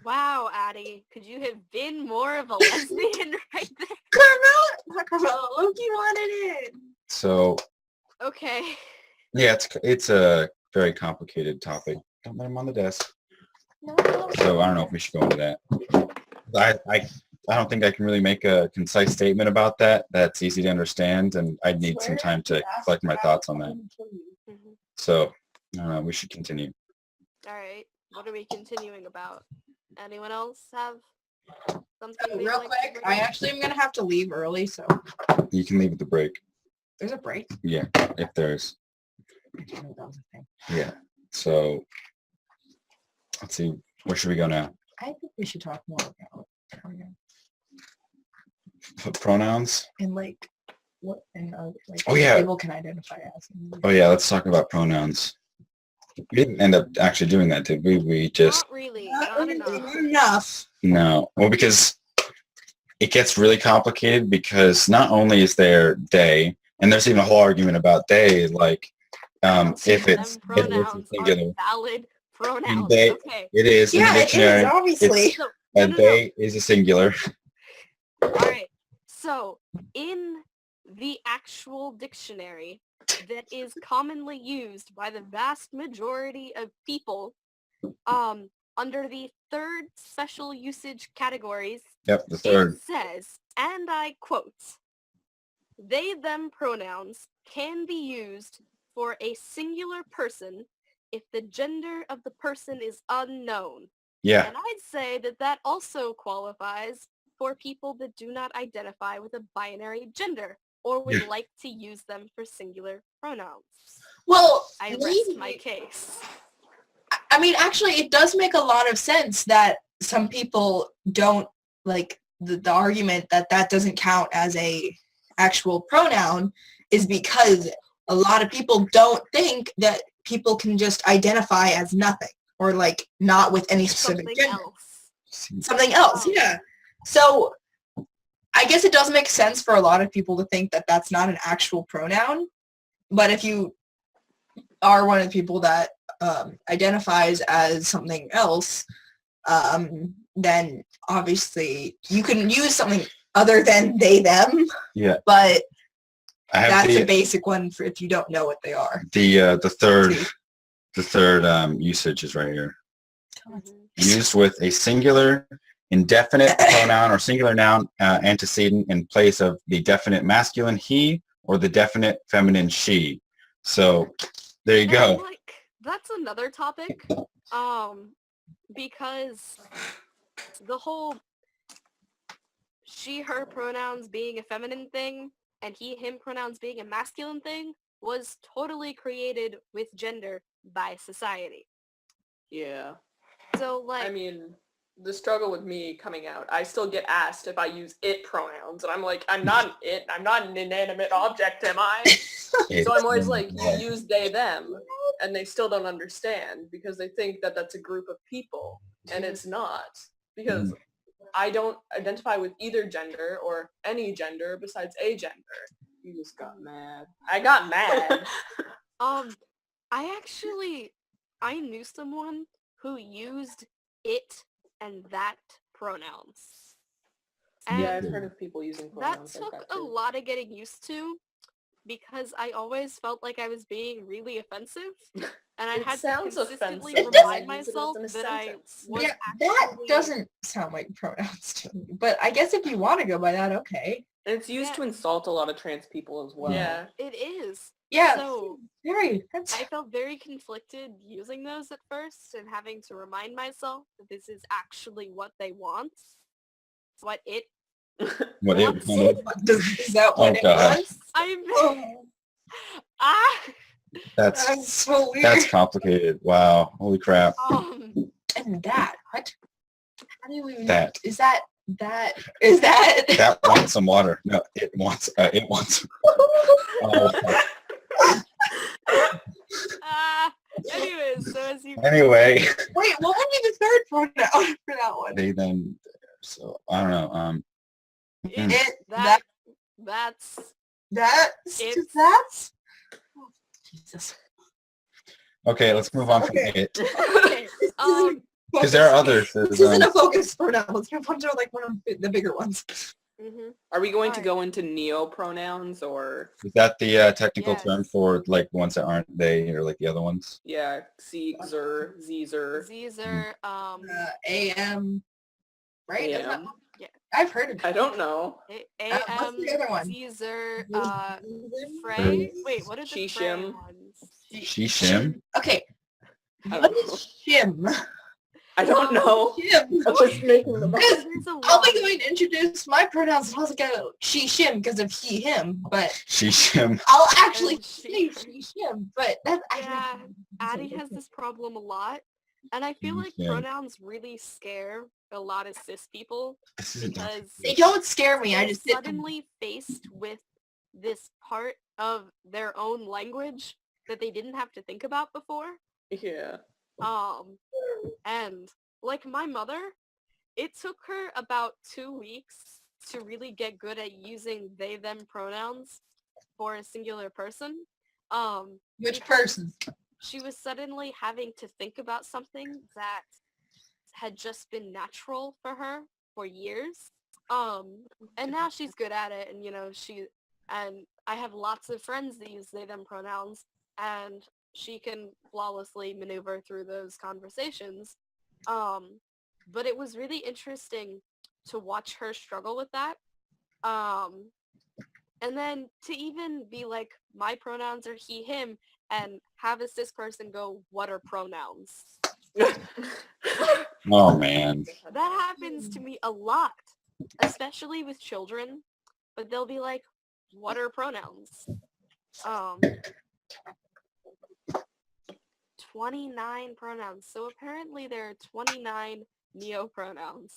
Wow, Addy, could you have been more of a lesbian right there? Carmela, Loki wanted it. So Okay. yeah, it's a very complicated topic. Don't let him on the desk. No. So I don't know if we should go into that. I don't think I can really make a concise statement about that that's easy to understand, and I'd need some time to collect my thoughts on that. Mm-hmm. So I don't know, we should continue. All right. What are we continuing about? Anyone else have something? Real quick, I actually am going to have to leave early, so. You can leave at the break. There's a break? Yeah, if there's. Yeah. So let's see. Where should we go now? I think we should talk more about pronouns. And what oh yeah, people can identify as. Oh yeah, let's talk about pronouns. We didn't end up actually doing that, did we? We just Not really. Not enough. No. Well, because it gets really complicated, because not only is there they, and there's even a whole argument about they, if it's singular. Valid pronouns. They, okay. It is in the dictionary. It is, obviously. They is a singular. All right. So in the actual dictionary that is commonly used by the vast majority of people, under the third special usage categories, Yep, the third. It says, and I quote, "They, them pronouns can be used for a singular person if the gender of the person is unknown. Yeah. And I'd say that that also qualifies for people that do not identify with a binary gender or would Yeah. like to use them for singular pronouns. Well, I rest my case. I mean, actually, it does make a lot of sense that some people don't like the argument that that doesn't count as a actual pronoun is because a lot of people don't think that people can just identify as nothing or like not with any specific Something gender. else. Something else, yeah. So I guess it does make sense for a lot of people to think that that's not an actual pronoun. But if you are one of the people that identifies as something else, then obviously you can use something other than they, them. Yeah. But I have that's a basic one for if you don't know what they are. The third usage is right here. Used with a singular indefinite pronoun or singular noun antecedent in place of the definite masculine he or the definite feminine she. So there you go. Like, that's another topic. Because the whole she, her pronouns being a feminine thing and he, him pronouns being a masculine thing was totally created with gender by society. Yeah. So, like... I mean, the struggle with me coming out, I still get asked if I use it pronouns, and I'm like, I'm not an it, I'm not an inanimate object, am I? So I'm always like, you use they, them, and they still don't understand because they think that that's a group of people, and it's not, because I don't identify with either gender or any gender besides a gender. You just got mad. I got mad. I knew someone who used it and that pronouns. And yeah, I've heard of people using pronouns that like took that a too. lot of getting used to because I always felt like I was being really offensive. And I It had to sounds consistently offensive when remind I use it myself in a that I sentence. was Yeah, that actually... doesn't sound like pronouns to me. But I guess if you want to go by that, okay. And it's used to insult a lot of trans people as well. Yeah. It is. Yeah. So That's I felt very conflicted using those at first and having to remind myself that this is actually what they want. What it What wants. is that what Oh, it God. was? I'm... That's so weird. That's complicated. Wow. Holy crap. And that, what? How do you even... That. Is that... Is that... That wants some water. No, it wants... Anyways, so as you... Anyway. Wait, what would be the third pronoun for that one? They then... So, I don't know. That's... Oh, Jesus. Okay, let's move on from it. Okay. Because there are others. This isn't a focus pronoun. Let's move on to like one of the bigger ones. Mm-hmm. Are we going to Alright. go into neo-pronouns or... Is that the technical Yes. term for like ones that aren't they or like the other ones? Yeah, Zer, Zer. Zezer, AM, right? AM. Isn't that- Yeah. I've heard of it. I don't know. What's AM, the other one? Zezer, Frey. Wait, what are the Frey Shishim. ones? Shishim? Okay. I What don't know. is shim? I don't know. Shim. I'm just making them up. Because There's a I'll lot. be going to introduce my pronouns and I was going to go she, shim because of he, him, but Shishim. I'll actually And say she. she, shim, but that's Yeah, Addy has this problem a lot, and I feel like Yeah. pronouns really scare a lot of cis people This isn't because They don't scare me, I they're just did suddenly faced with this part of their own language that they didn't have to think about before. Yeah. And like my mother, it took her about 2 weeks to really get good at using they, them pronouns for a singular person. Which because person? She was suddenly having to think about something that had just been natural for her for years. And now she's good at it, and and I have lots of friends that use they, them pronouns, and she can flawlessly maneuver through those conversations. But it was really interesting to watch her struggle with that. And then to even be like, my pronouns are he, him, and have a cis person go, "What are pronouns?" Oh man. That happens to me a lot, especially with children. But they'll be like, "What are pronouns?" 29 pronouns. So apparently there are 29 neo-pronouns.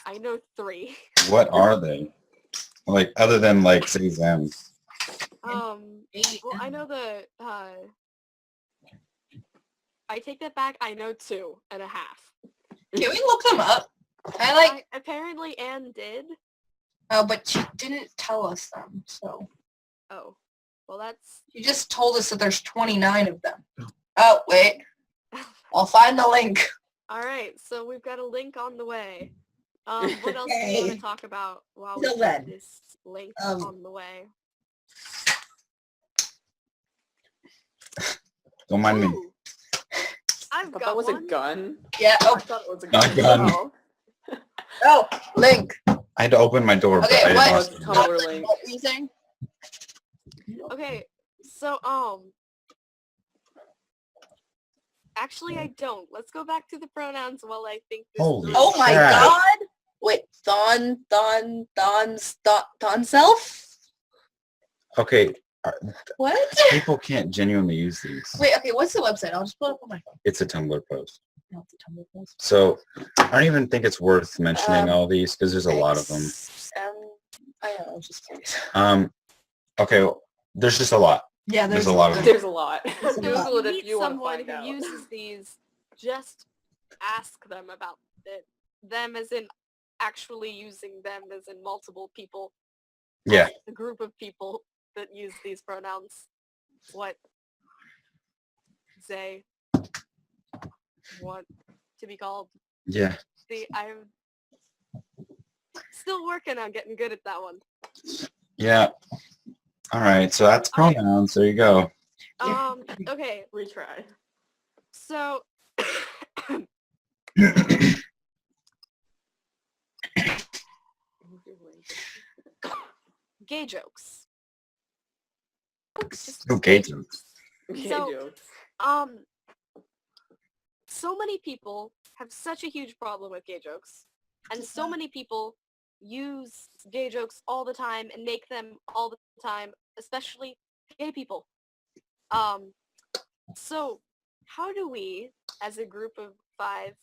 I know 3. What are they? Like other than like say them. Well, I know I take that back. I know 2.5. Can we look them up? I like. Apparently Anne did. Oh, but she didn't tell us them, so. Oh, well that's. She just told us that there's 29 of them. Oh, wait. I'll find the link. All right, so we've got a link on the way. What else do you want to talk about while we Till get then, this link on the way? Don't mind me. Ooh, I've got That was one. a gun. Yeah. I Oh, thought it was a Not gun. gun. Oh. oh, link. I had to open my door, but Okay, I what? didn't Tumblr want to. link. What were you saying? Okay, so actually I don't. Let's go back to the pronouns while I think this Holy through. Oh my crap. god. Wait, Thon self? Okay, What? people can't genuinely use these. Wait, okay, what's the website? I'll just pull it up on my phone. It's a Tumblr post. No, it's a Tumblr post. So I don't even think it's worth mentioning all these because there's a lot of them. I know, I was just curious. Okay, well, there's just a lot. Yeah, There's a lot of them. There's a lot. There's a lot. Google it Meet if you want to someone find who out. uses these, just ask them about it. Them as in actually using them as in multiple people. Yeah. A group of people that use these pronouns. What they want to be called. Yeah. See, I'm still working on getting good at that one. Yeah. All right. So that's All right. pronouns. There you go. Okay, Retry. so gay jokes. Just Okay, jokes. Okay, So- jokes. So many people have such a huge problem with gay jokes, and so many people use gay jokes all the time and make them all the time, especially gay people. So how do we, as a group of 5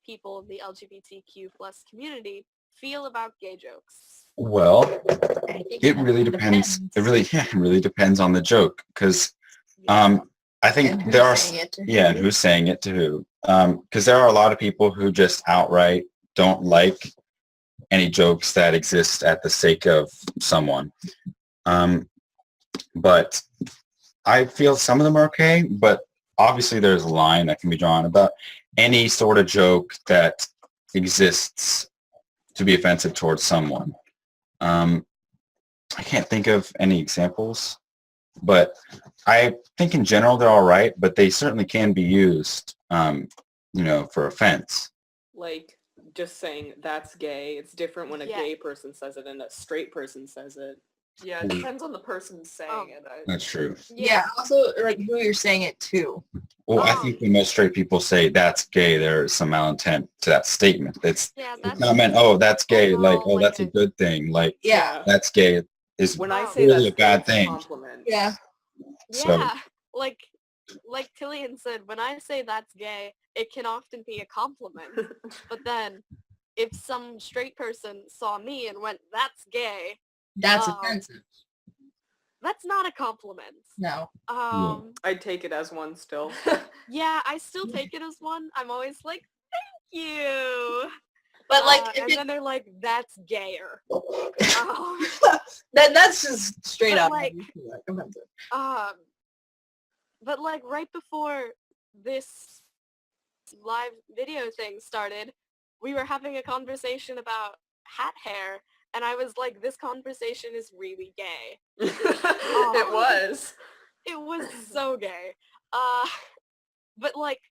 people in the LGBTQ plus community, feel about gay jokes? Well, it really depends. It really depends on the joke because I And think who's there are saying it to yeah, and who? who's saying it to who? Because there are a lot of people who just outright don't like any jokes that exist at the sake of someone. But I feel some of them are okay, but obviously there's a line that can be drawn about any sort of joke that exists to be offensive towards someone. I can't think of any examples, but I think in general they're all right, but they certainly can be used, for offense. Like, just saying that's gay. It's different when a Yeah. gay person says it and a straight person says it. Yeah, it depends on the person saying it. That's true. Yeah, also, like, who you're saying it to. Well, I think when most straight people say that's gay, there's some malintent to that statement. It's that's not meant, oh, that's gay, like, overall, oh, that's a like good thing. Like, Yeah. that's gay is When I Oh. say really that's a bad gay, it's thing. compliment. Yeah. So- Yeah, like Tilian said, when I say that's gay, it can often be a compliment. But then, if some straight person saw me and went, "That's gay," That's Um, offensive. that's not a compliment. No. I'd take it as one still. Yeah, I still take it as one. I'm always like, "Thank you." But, like, if and it, then they're like, "That's gayer." then that's just straight But, up. like, offensive. But like right before this live video thing started, we were having a conversation about hat hair, and I was like, "This conversation is really gay." It was. It was so gay. But like,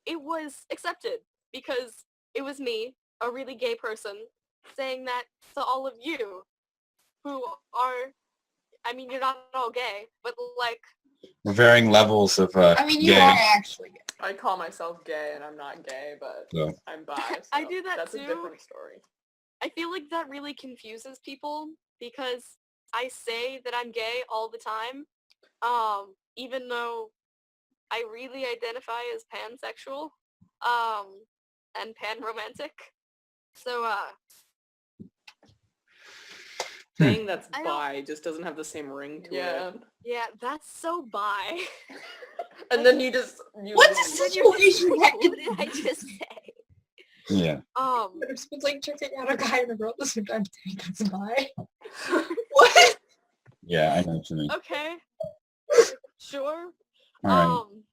it was accepted because it was me, a really gay person, saying that to all of you who are I mean, you're not all gay, but like, Varying levels of I mean, you gay. are actually gay. I call myself gay and I'm not gay, but So, I'm bi. So I do that that's too. a different story. I feel like that really confuses people because I say that I'm gay all the time, even though I really identify as pansexual, and panromantic. So, Saying that's I don't- bi just doesn't have the same ring to Yeah. it. yeah, that's so bi. And then you What's leave. the situation? What did I just say? yeah. It's like checking out a guy and a girl at the same time. That's bi. What? Yeah, I know what you mean. Okay. Sure. All right.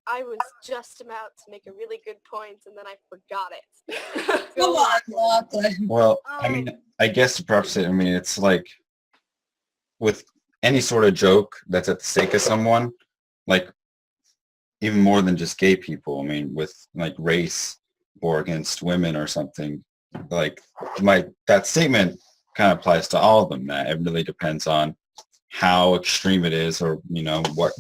I was just about to make a really good point and then I forgot it. Come on, Lachlan. Well, I mean, I guess to preface it, I mean, it's like with any sort of joke that's at the sake of someone, like even more than just gay people. I mean, with like race or against women or something, like that statement kind of applies to all of them. That it really depends on how extreme it is, or what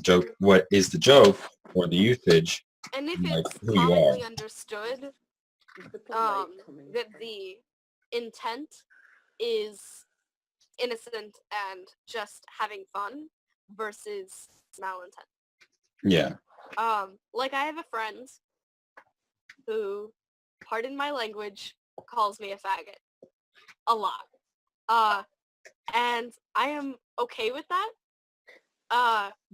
is the joke or the usage, And if like it's who you commonly are. understood But the light coming that from- the intent is innocent and just having fun versus malintent. Yeah. Like I have a friend who, pardon my language, calls me a faggot a lot. And I am okay with that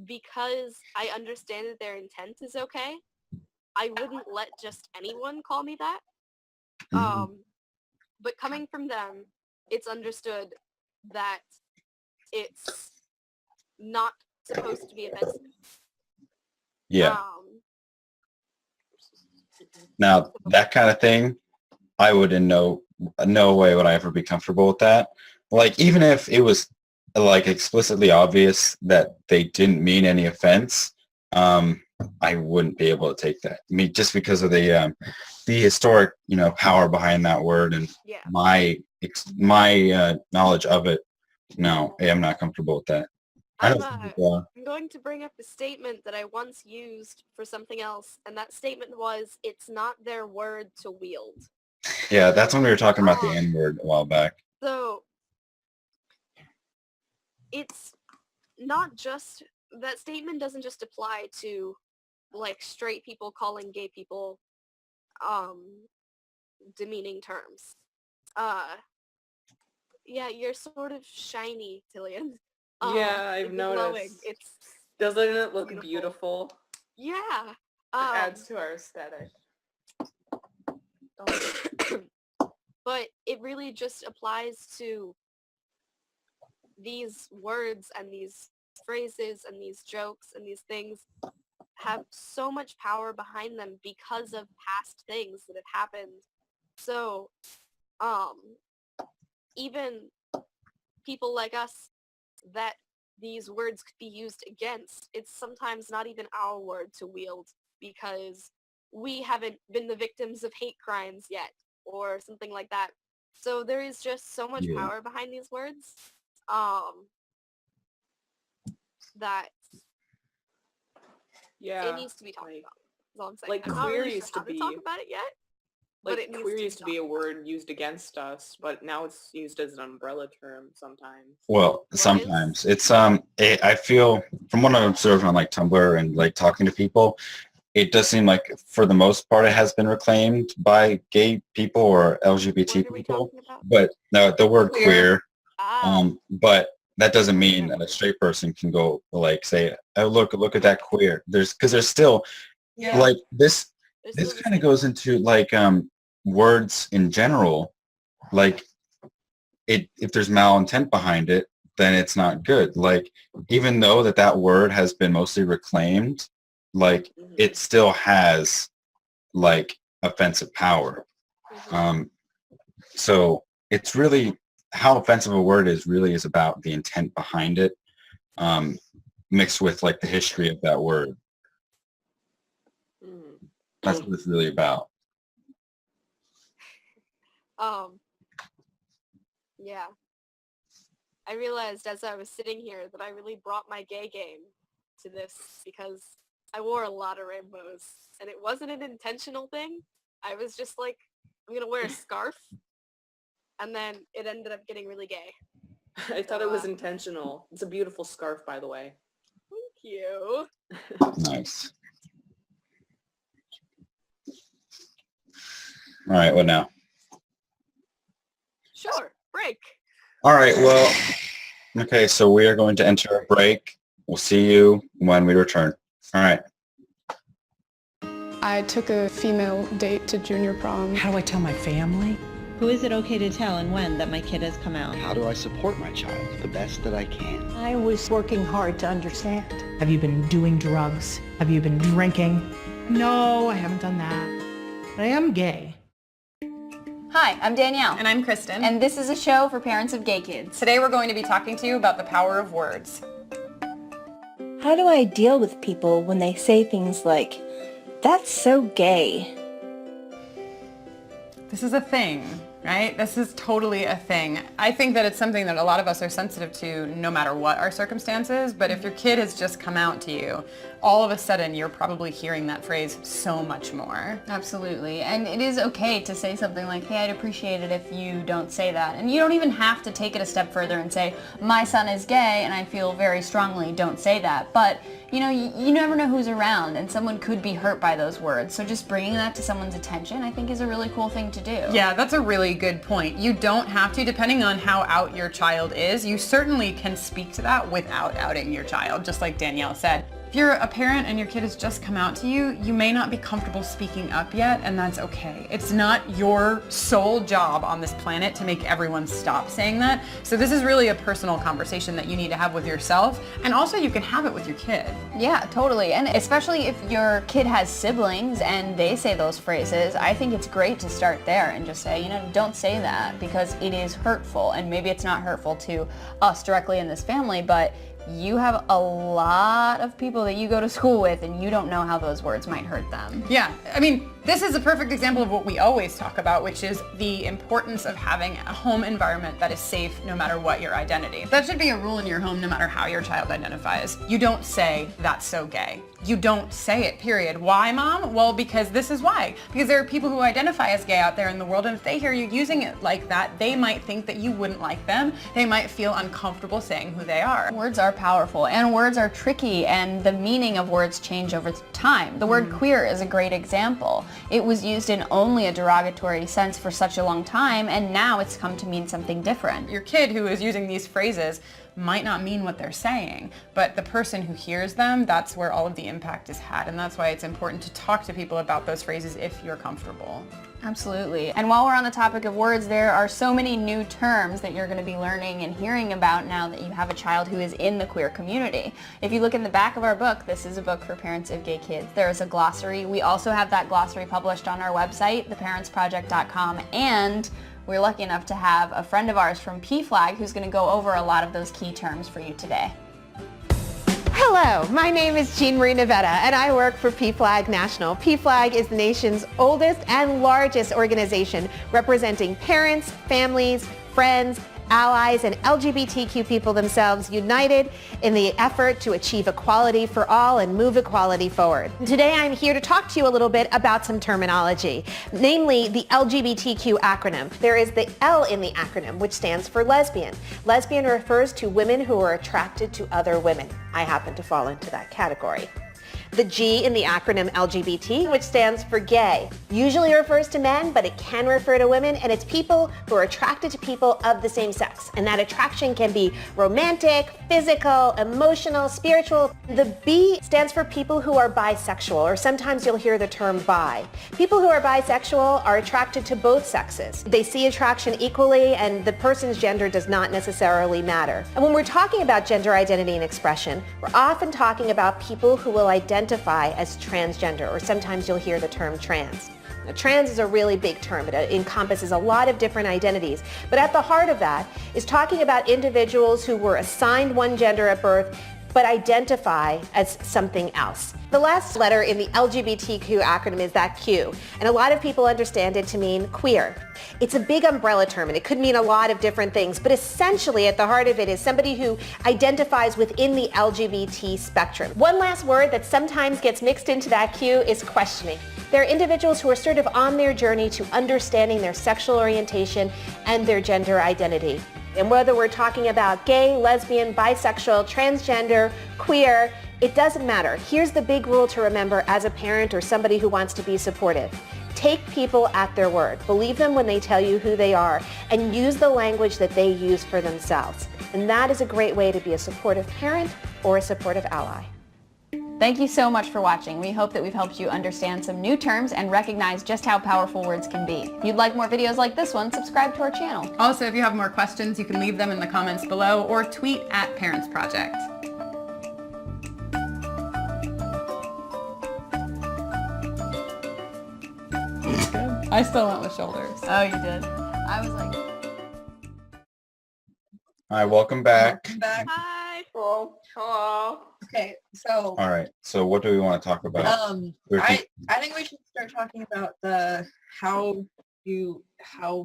because I understand that their intent is okay. I wouldn't let just anyone call me that. But coming from them, it's understood that it's not supposed to be offensive. Yeah. Now that kind of thing, I would in no way would I ever be comfortable with that. Like even if it was like explicitly obvious that they didn't mean any offense, I wouldn't be able to take that. I mean, just because of the historic, power behind that word and Yeah. my knowledge of it. No, I'm not comfortable with that. I I'm, don't think people are. I'm going to bring up a statement that I once used for something else, and that statement was, it's not their word to wield. Yeah, that's when we were talking about the N-word a while back. So, it's not just, that statement doesn't just apply to, like, straight people calling gay people, demeaning terms. Yeah, you're sort of shiny, Tilian. Yeah, I've it's glowing. noticed. It's Doesn't it look beautiful. beautiful? Yeah. It adds to our aesthetic. But it really just applies to these words and these phrases and these jokes and these things have so much power behind them because of past things that have happened. So, even people like us that these words could be used against, it's sometimes not even our word to wield because we haven't been the victims of hate crimes yet or something like that. So there is just so much power behind these words that it needs to be talked about. That's all I'm saying. Like I'm not queer really sure used how to to talk be- about it yet. Like But it needs queer to used to be a talked word used against us, but now it's used as an umbrella term sometimes. Well, sometimes it's I feel from what I've observed on like Tumblr and like talking to people, it does seem like for the most part it has been reclaimed by gay people or LGBT What are we people. talking about? But no, the word queer. Ah, But that doesn't mean that a straight person can go like say, oh look at that queer. There's still Yeah. like this there's this still kind of goes into like words in general. Like if there's malintent behind it, then it's not good. Like even though that word has been mostly reclaimed, like it still has like offensive power. So it's really how offensive a word is really is about the intent behind it, mixed with like the history of that word. That's what it's really about. yeah. I realized as I was sitting here that I really brought my gay game to this because I wore a lot of rainbows, and it wasn't an intentional thing. I was just like, I'm going to wear a scarf, and then it ended up getting really gay. I thought it was intentional. It's a beautiful scarf, by the way. Thank you. Nice. All right, what now? Sure, break. All right, well, okay, so we are going to enter a break. We'll see you when we return. All right. I took a female date to junior prom. How do I tell my family? Who is it okay to tell and when that my kid has come out? How do I support my child the best that I can? I was working hard to understand. Have you been doing drugs? Have you been drinking? No, I haven't done that. But I am gay. Hi, I'm Danielle. And I'm Kristen. And this is a show for parents of gay kids. Today we're going to be talking to you about the power of words. How do I deal with people when they say things like, "That's so gay"? This is a thing, right? This is totally a thing. I think that it's something that a lot of us are sensitive to no matter what our circumstances, but if your kid has just come out to you, all of a sudden you're probably hearing that phrase so much more. Absolutely. And it is okay to say something like, hey, I'd appreciate it if you don't say that. And you don't even have to take it a step further and say, my son is gay and I feel very strongly, don't say that. But you know, you never know who's around, and someone could be hurt by those words. So just bringing that to someone's attention, I think, is a really cool thing to do. Yeah, that's a really good point. You don't have to, depending on how out your child is, you certainly can speak to that without outing your child, just like Danielle said. If you're a parent and your kid has just come out to you, you may not be comfortable speaking up yet, and that's okay. It's not your sole job on this planet to make everyone stop saying that. So this is really a personal conversation that you need to have with yourself, and also you can have it with your kid. Yeah, totally. And especially if your kid has siblings and they say those phrases, I think it's great to start there and just say, you know, don't say that because it is hurtful. And maybe it's not hurtful to us directly in this family, but you have a lot of people that you go to school with and you don't know how those words might hurt them. Yeah, I mean, this is a perfect example of what we always talk about, which is the importance of having a home environment that is safe no matter what your identity. That should be a rule in your home no matter how your child identifies. You don't say, that's so gay. You don't say it, period. Why, Mom? Well, because this is why. Because there are people who identify as gay out there in the world, and if they hear you using it like that, they might think that you wouldn't like them. They might feel uncomfortable saying who they are. Words are powerful, and words are tricky, and the meaning of words change over time. The word queer is a great example. It was used in only a derogatory sense for such a long time, and now it's come to mean something different. Your kid who is using these phrases might not mean what they're saying, but the person who hears them, that's where all of the impact is had, and that's why it's important to talk to people about those phrases if you're comfortable. Absolutely. And while we're on the topic of words, there are so many new terms that you're going to be learning and hearing about now that you have a child who is in the queer community. If you look in the back of our book, this is a book for parents of gay kids. There is a glossary. We also have that glossary published on our website, theparentsproject.com, and we're lucky enough to have a friend of ours from PFLAG who's going to go over a lot of those key terms for you today. Hello, my name is Jean Marie Navetta and I work for PFLAG National. PFLAG is the nation's oldest and largest organization representing parents, families, friends, allies, and LGBTQ people themselves united in the effort to achieve equality for all and move equality forward. Today I'm here to talk to you a little bit about some terminology, namely the LGBTQ acronym. There is the L in the acronym, which stands for lesbian. Lesbian refers to women who are attracted to other women. I happen to fall into that category. The G in the acronym LGBT, which stands for gay, usually refers to men, but it can refer to women, and it's people who are attracted to people of the same sex. And that attraction can be romantic, physical, emotional, spiritual. The B stands for people who are bisexual, or sometimes you'll hear the term bi. People who are bisexual are attracted to both sexes. They see attraction equally, and the person's gender does not necessarily matter. And when we're talking about gender identity and expression, we're often talking about people who will identify as transgender, or sometimes you'll hear the term trans. Now, trans is a really big term. It encompasses a lot of different identities, but at the heart of that is talking about individuals who were assigned one gender at birth but identify as something else. The last letter in the LGBTQ acronym is that Q, and a lot of people understand it to mean queer. It's a big umbrella term, and it could mean a lot of different things, but essentially at the heart of it is somebody who identifies within the LGBT spectrum. One last word that sometimes gets mixed into that Q is questioning. They're individuals who are sort of on their journey to understanding their sexual orientation and their gender identity. And whether we're talking about gay, lesbian, bisexual, transgender, queer, it doesn't matter. Here's the big rule to remember as a parent or somebody who wants to be supportive. Take people at their word. Believe them when they tell you who they are, and use the language that they use for themselves. And that is a great way to be a supportive parent or a supportive ally. Thank you so much for watching. We hope that we've helped you understand some new terms and recognize just how powerful words can be. If you'd like more videos like this one, subscribe to our channel. Also, if you have more questions, you can leave them in the comments below or tweet at Parents Project. I still went with shoulders. Oh, you did? I was like... All right, welcome back. Welcome back. Hi. Oh, hello. Okay, so All right, so what do we want to talk about? I think we should start talking about how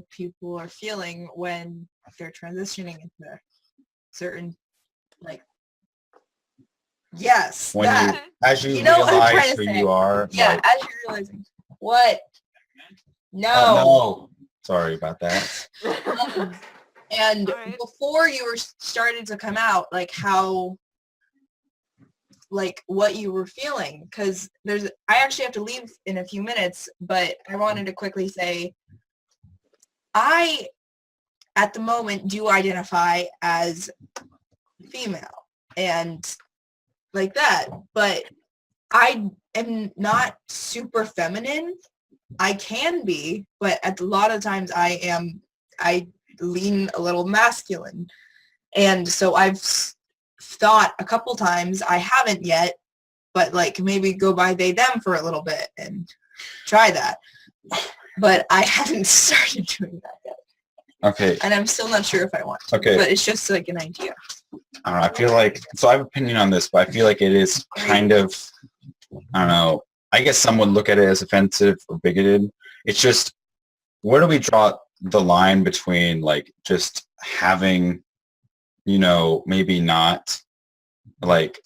people are feeling when they're transitioning into certain When that. as you know what I'm trying realize to who say. you are. Yeah, like, as you're realizing what. No. no. Sorry about that. And Alright. before you were started to come out, what you were feeling, because I actually have to leave in a few minutes, but I wanted to quickly say, I, at the moment, do identify as female and like that, but I am not super feminine. I can be, but at a lot of times I lean a little masculine. And so I've thought a couple times, I haven't yet, but maybe go by they them for a little bit and try that. But I haven't started doing that yet. Okay. And I'm still not sure if I want to. Okay. But it's just an idea. I don't know. I feel like, so I have an opinion on this, but I feel like it is kind of, I don't know, I guess some would look at it as offensive or bigoted. It's just, where do we draw the line between just having, maybe not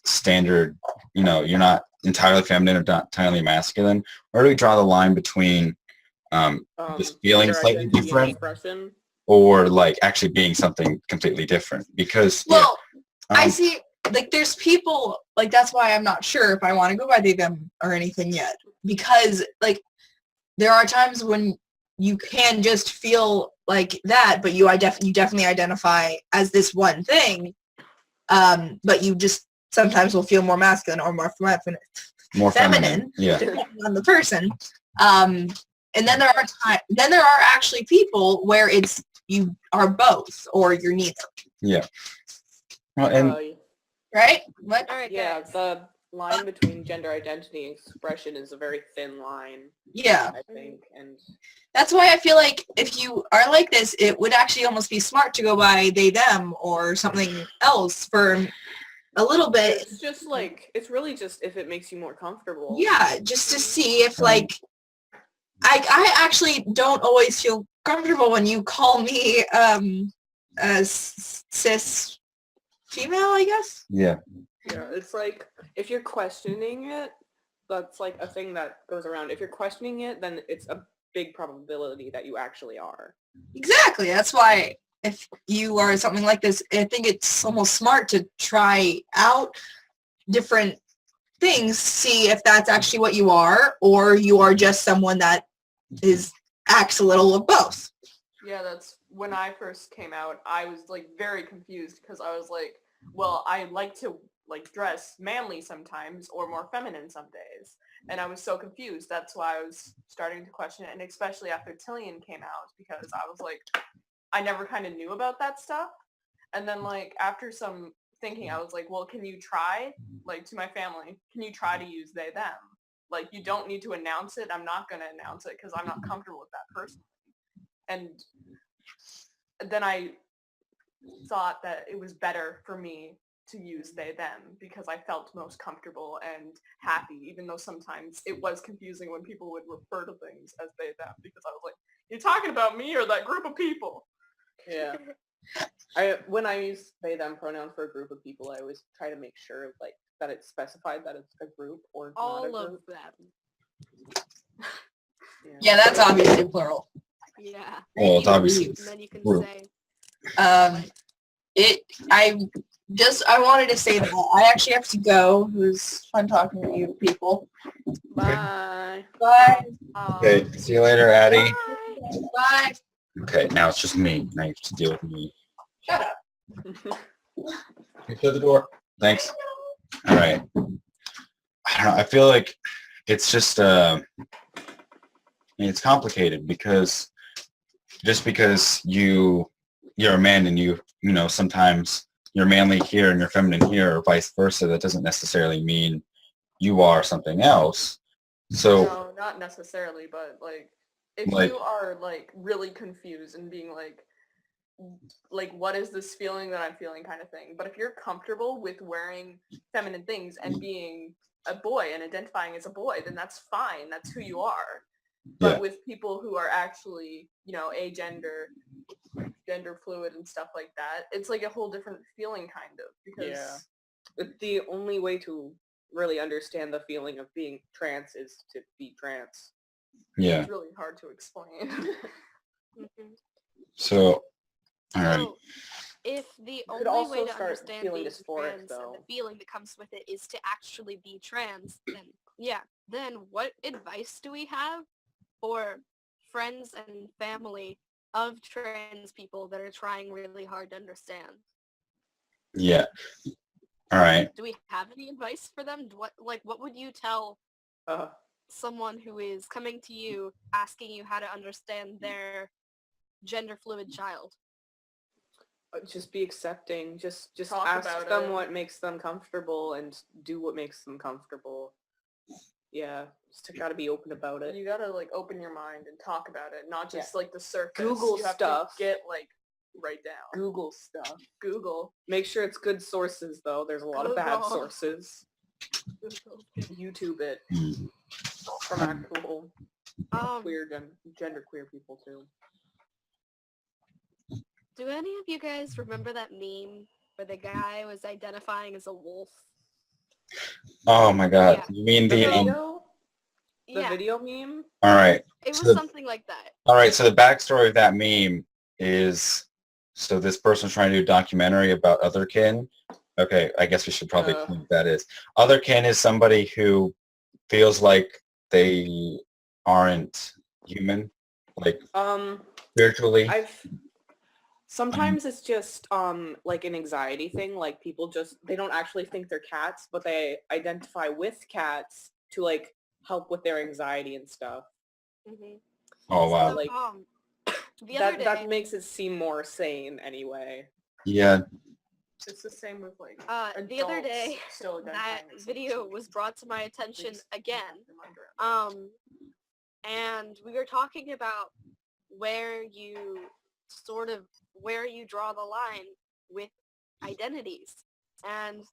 standard, you're not entirely feminine or not entirely masculine? Where do we draw the line between just feeling gender slightly identity and different expression. or actually being something completely different? Because I see, there's people, that's why I'm not sure if I want to go by they, them or anything yet. Because, there are times when you can just feel like that, but you definitely identify as this one thing, but you just sometimes will feel more masculine or more feminine, yeah, depending on the person. And then there are actually people where it's you are both or you're neither. Yeah. Well, and right? What? All right, Yeah, guys. the line between gender identity and expression is a very thin line. Yeah. I think, and that's why I feel like if you are like this, it would actually almost be smart to go by they, them or something else for a little bit. it's just it's really just if it makes you more comfortable. Yeah, just to see if I actually don't always feel comfortable when you call me a cis female, I guess. Yeah. Yeah, it's if you're questioning it, that's a thing that goes around. If you're questioning it, then it's a big probability that you actually are. Exactly. That's why if you are something like this, I think it's almost smart to try out different things, see if that's actually what you are, or you are just someone that acts a little of both. Yeah, that's when I first came out, I was very confused because I was well, I like to dress manly sometimes or more feminine some days. And I was so confused. That's why I was starting to question it. And especially after Tilian came out, because I was I never kind of knew about that stuff. And then after some thinking, I was well, can you try, to my family, can you try to use they, them? You don't need to announce it. I'm not going to announce it because I'm not comfortable with that personally. And then I thought that it was better for me to use they them because I felt most comfortable and happy, even though sometimes it was confusing when people would refer to things as they them because I was like, you're talking about me or that group of people? Yeah. When I use they them pronouns for a group of people, I always try to make sure like that it's specified that it's a group or All not a of group. them. Yeah, that's obviously plural. Yeah. Well, it's obviously And then you can group. say, I wanted to say that I actually have to go. It was fun talking to you people. Bye. Bye. Okay, see you later, Addy. Bye. Okay, now it's just me. Now you have to deal with me. Shut up. You shut the door. Thanks. All right. I don't know. I feel like it's just it's complicated because just because you're a man and you know sometimes you're manly here and you're feminine here or vice versa, that doesn't necessarily mean you are something else. So No, not necessarily, but like if Like- you are like really confused and being like what is this feeling that I'm feeling kind of thing. But if you're comfortable with wearing feminine things and being a boy and identifying as a boy, then that's fine. That's who you are. But Yeah. with people who are actually, agender, gender fluid and stuff like that, it's like a whole different feeling kind of because The only way to really understand the feeling of being trans is to be trans. yeah. it's really hard to explain. Mhm. So all right. So, if the could only also way to start understand feeling being dysphoric, trans and though. the feeling that comes with it is to actually be trans, then what advice do we have for friends and family of trans people that are trying really hard to understand? Yeah. All right. Do we have any advice for them? What would you tell someone who is coming to you asking you how to understand their gender fluid child? Just be accepting. Just Talk ask about them it. what makes them comfortable and do what makes them comfortable. Yeah, just gotta be open about it. You gotta open your mind and talk about it, not just the surface. Google you have stuff. To get right down. Google stuff. Google. Make sure it's good sources though. There's a lot of bad Google. sources. Google. YouTube it Mm. from actual Um, genderqueer people too. Do any of you guys remember that meme where the guy was identifying as a wolf? Oh my God. Yeah. You mean The the video? The Yeah, video meme? all right. it was So- something like that. All right, so the backstory of that meme is, so this person's trying to do a documentary about otherkin. Okay, I guess we should probably explain what that is. Otherkin is somebody who feels like they aren't human, like spiritually. Sometimes it's just like an anxiety thing, like people they don't actually think they're cats, but they identify with cats to help with their anxiety and stuff. Mm-hmm. Oh wow. So, Like the other day, that makes it seem more sane anyway. Yeah. It's the same with the other day, adults still that identifying as video was brought to my attention Please. again. reminder. And we were talking about where you draw the line with identities. And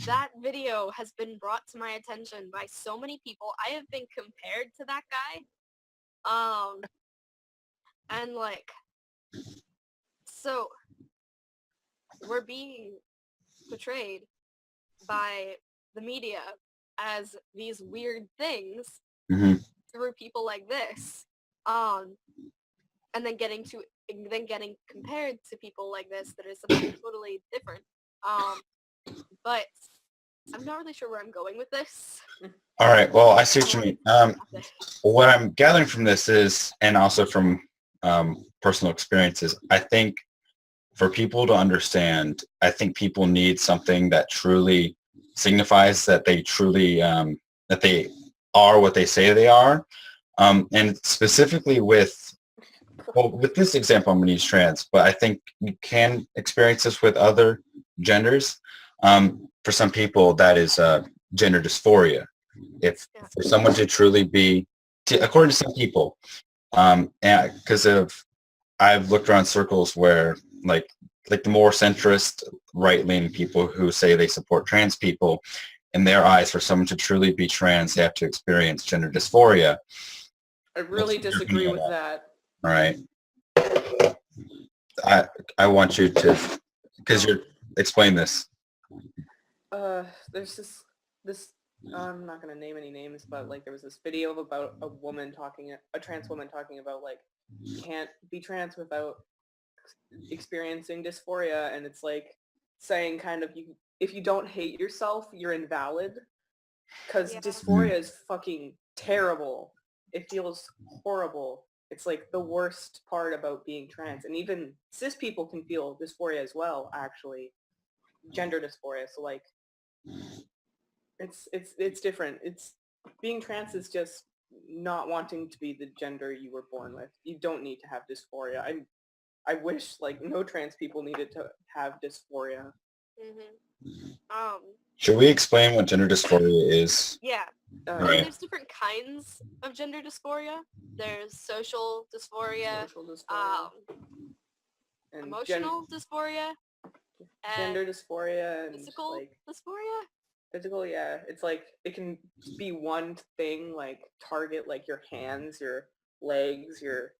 that video has been brought to my attention by so many people. I have been compared to that guy. And so we're being portrayed by the media as these weird things through people like this, and then getting compared to people like this that is something totally different. But I'm not really sure where I'm going with this. All right. Well, I see what you mean. What I'm gathering from this is, and also from personal experiences, I think for people to understand, I think people need something that truly signifies that they truly that they are what they say they are, and specifically with this example, I'm going to use trans, but I think you can experience this with other genders. For some people, that is gender dysphoria. If for someone to truly be, according to some people, because I've looked around circles where like the more centrist right-leaning people who say they support trans people, in their eyes, for someone to truly be trans, they have to experience gender dysphoria. I really disagree with that. All right. I want you to, because you're, explain this. There's this I'm not gonna name any names, but like there was this video about a trans woman talking about like you can't be trans without experiencing dysphoria, and it's like saying kind of if you don't hate yourself, you're invalid, because dysphoria is fucking terrible. It feels horrible. It's like the worst part about being trans, and even cis people can feel dysphoria as well, actually, gender dysphoria. So like it's different. It's being trans is just not wanting to be the gender you were born with. You don't need to have dysphoria. I wish like no trans people needed to have dysphoria. Should we explain what gender dysphoria is? Yeah. Right. There's different kinds of gender dysphoria. There's social dysphoria, And emotional dysphoria, gender dysphoria, and physical like dysphoria. physical, yeah. It's like it can be one thing, like target like your hands, your legs, your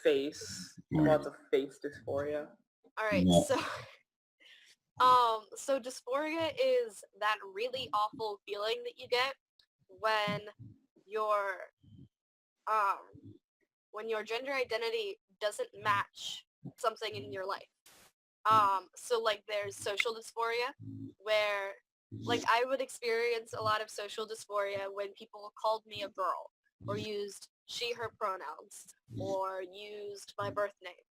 face. Lots of face dysphoria. All right, so dysphoria is that really awful feeling that you get when your gender identity doesn't match something in your life. So like there's social dysphoria where like I would experience a lot of social dysphoria when people called me a girl or used she, her pronouns or used my birth name.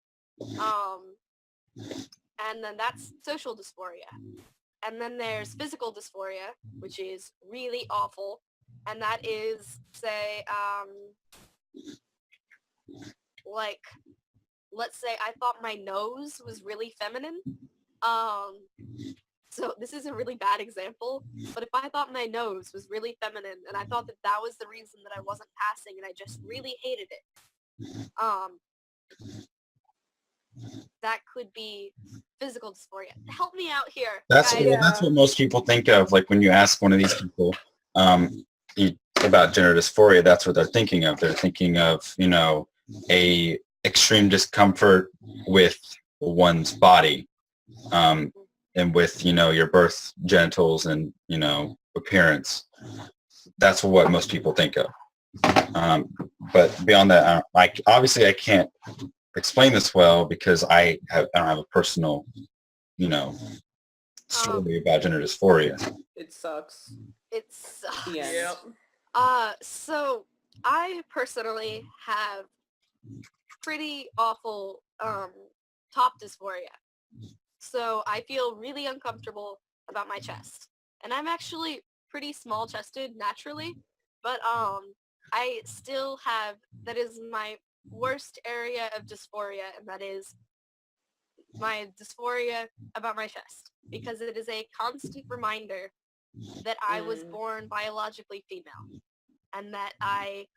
And then that's social dysphoria. And then there's physical dysphoria, which is really awful. And that is, say, like, let's say I thought my nose was really feminine. So this is a really bad example, but if I thought my nose was really feminine and I thought that that was the reason that I wasn't passing and I just really hated it, that could be physical dysphoria. Help me out here, That's guys. well, that's what most people think of. Like when you ask one of these people about gender dysphoria, that's what they're thinking of. They're thinking of, you know, a extreme discomfort with one's body, and with, you know, your birth genitals and, you know, appearance. That's what most people think of. But beyond that, obviously I can't explain this well because I don't have a personal, you know, story about gender dysphoria. It sucks. It sucks. Yep. So I personally have pretty awful top dysphoria. So I feel really uncomfortable about my chest. And I'm actually pretty small chested naturally, but I still have, that is my worst area of dysphoria, and that is my dysphoria about my chest, because it is a constant reminder that I was born biologically female and that I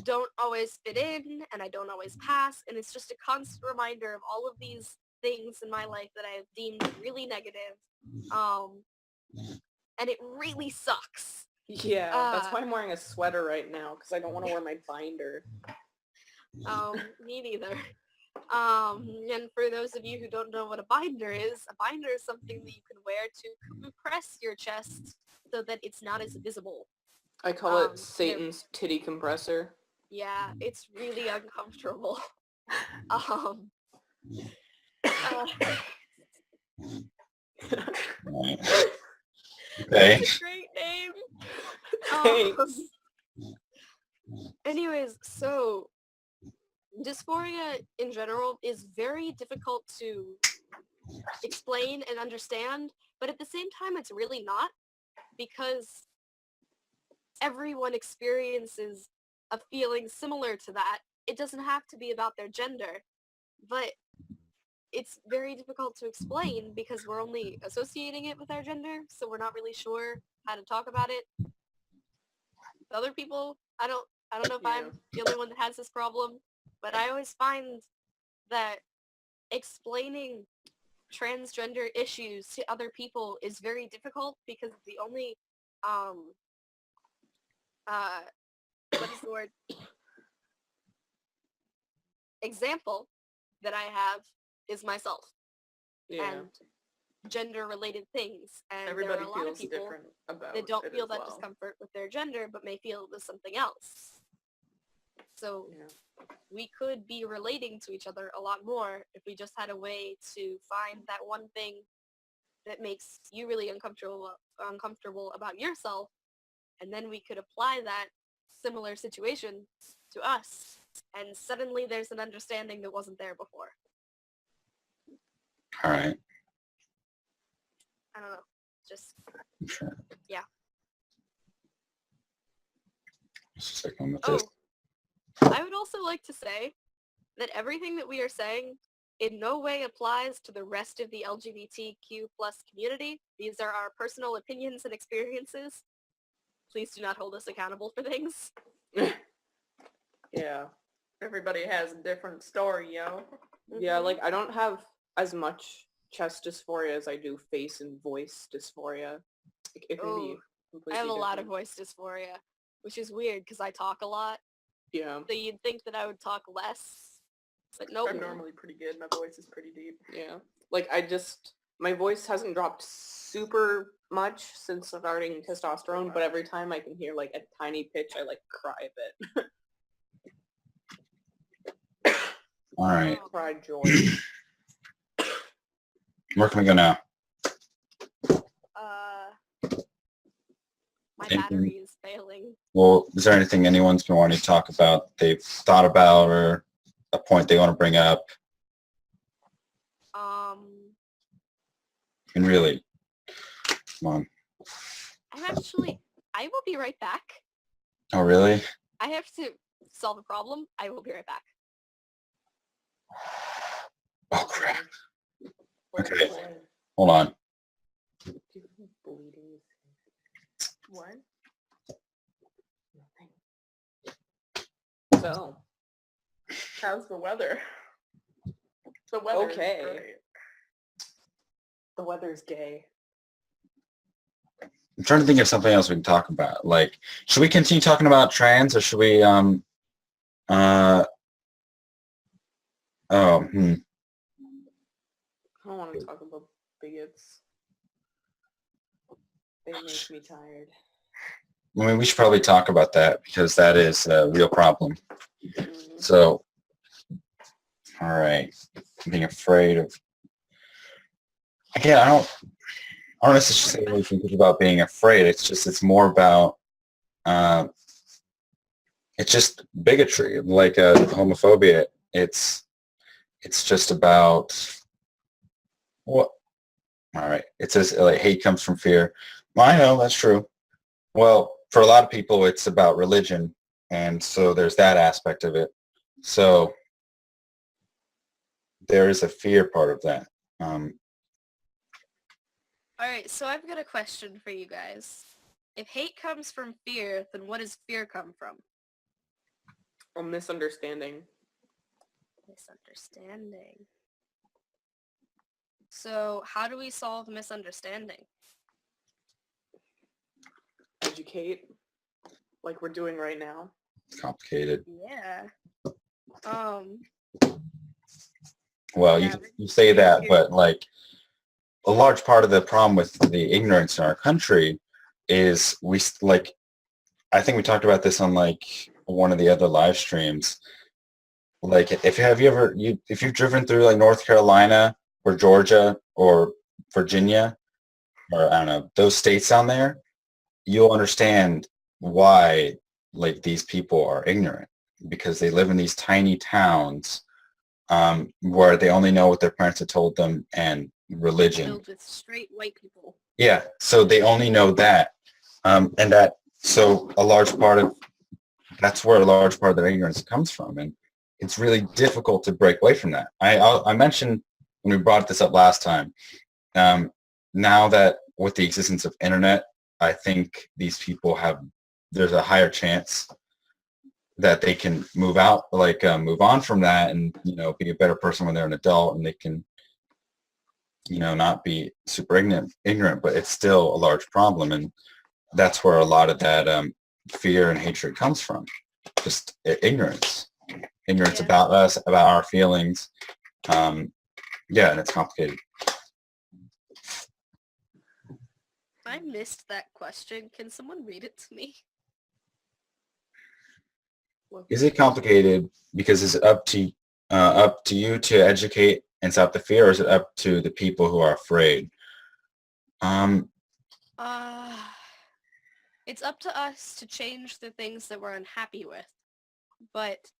don't always fit in and I don't always pass, and it's just a constant reminder of all of these things in my life that I have deemed really negative, and it really sucks. Yeah, that's why I'm wearing a sweater right now, because I don't want to wear my binder. Me neither. And for those of you who don't know what a binder is something that you can wear to compress your chest so that it's not as visible. I call it Satan's titty compressor. Yeah, it's really uncomfortable. Okay. That's a great name. Thanks. Anyways, so dysphoria in general is very difficult to explain and understand, but at the same time it's really not, because everyone experiences a feeling similar to that. It doesn't have to be about their gender, but it's very difficult to explain because we're only associating it with our gender, so we're not really sure how to talk about it. Other people, I don't know if I'm the only one that has this problem, but I always find that explaining transgender issues to other people is very difficult because the only what is the word, example that I have is myself and gender related things, and Everybody there are a lot of feels people different about that don't it feel as that well. discomfort with their gender but may feel it with something else. So we could be relating to each other a lot more if we just had a way to find that one thing that makes you really uncomfortable about yourself, and then we could apply that similar situation to us, and suddenly there's an understanding that wasn't there before. All right. I don't know. Just, Sure. yeah. Just a second with this. I would also like to say that everything that we are saying in no way applies to the rest of the LGBTQ plus community. These are our personal opinions and experiences. Please do not hold us accountable for things. Yeah. Everybody has a different story, yo. Yeah, like I don't have as much chest dysphoria as I do face and voice dysphoria. It can be completely I have a lot of different. voice dysphoria, which is weird because I talk a lot. Yeah. So you'd think that I would talk less, but nope. I'm normally pretty good. My voice is pretty deep. Yeah. Like my voice hasn't dropped super much since starting testosterone, but every time I can hear like a tiny pitch, I like cry a bit. All right. Cry joy. Where can we go now? My battery is failing. Well, is there anything anyone's been wanting to talk about, they've thought about, or a point they want to bring up? And really, come on. I will be right back. Oh, really? I have to solve a problem. I will be right back. Oh, crap. Okay. Hold on. What? So, how's the weather? The weather is okay. great. The weather's gay. I'm trying to think of something else we can talk about. Like, should we continue talking about trans, or should we, Oh, I don't want to talk about bigots. They make me tired. mean, we should probably talk about that because that is a real problem. So, all right. Being afraid of, again, I don't necessarily think about being afraid. It's more about, it's just bigotry, like homophobia. It's just about what? All right. It says like hate comes from fear. Well, I know that's true. Well, for a lot of people, it's about religion, and so there's that aspect of it. So there is a fear part of that. All right, so I've got a question for you guys. If hate comes from fear, then what does fear come from? A misunderstanding. Misunderstanding. So how do we solve misunderstanding? Educate, like we're doing right now. Complicated. Yeah. Well, you say that, but like a large part of the problem with the ignorance in our country is I think we talked about this on like one of the other live streams. Like if you've driven through like North Carolina or Georgia or Virginia, or I don't know, those states down there, you'll understand why like these people are ignorant, because they live in these tiny towns where they only know what their parents have told them and religion. Filled with straight white people. Yeah, so they only know that, so that's where a large part of their ignorance comes from, and it's really difficult to break away from that. I mentioned when we brought this up last time, now that with the existence of internet, I think these people there's a higher chance that they can move out, like move on from that and, you know, be a better person when they're an adult, and they can, you know, not be super ignorant, but it's still a large problem. And that's where a lot of that fear and hatred comes from. Just ignorance about us, about our feelings. Yeah, and it's complicated. I missed that question. Can someone read it to me? Is it complicated because it's up to you to educate and stop the fear, or is it up to the people who are afraid? It's up to us to change the things that we're unhappy with, but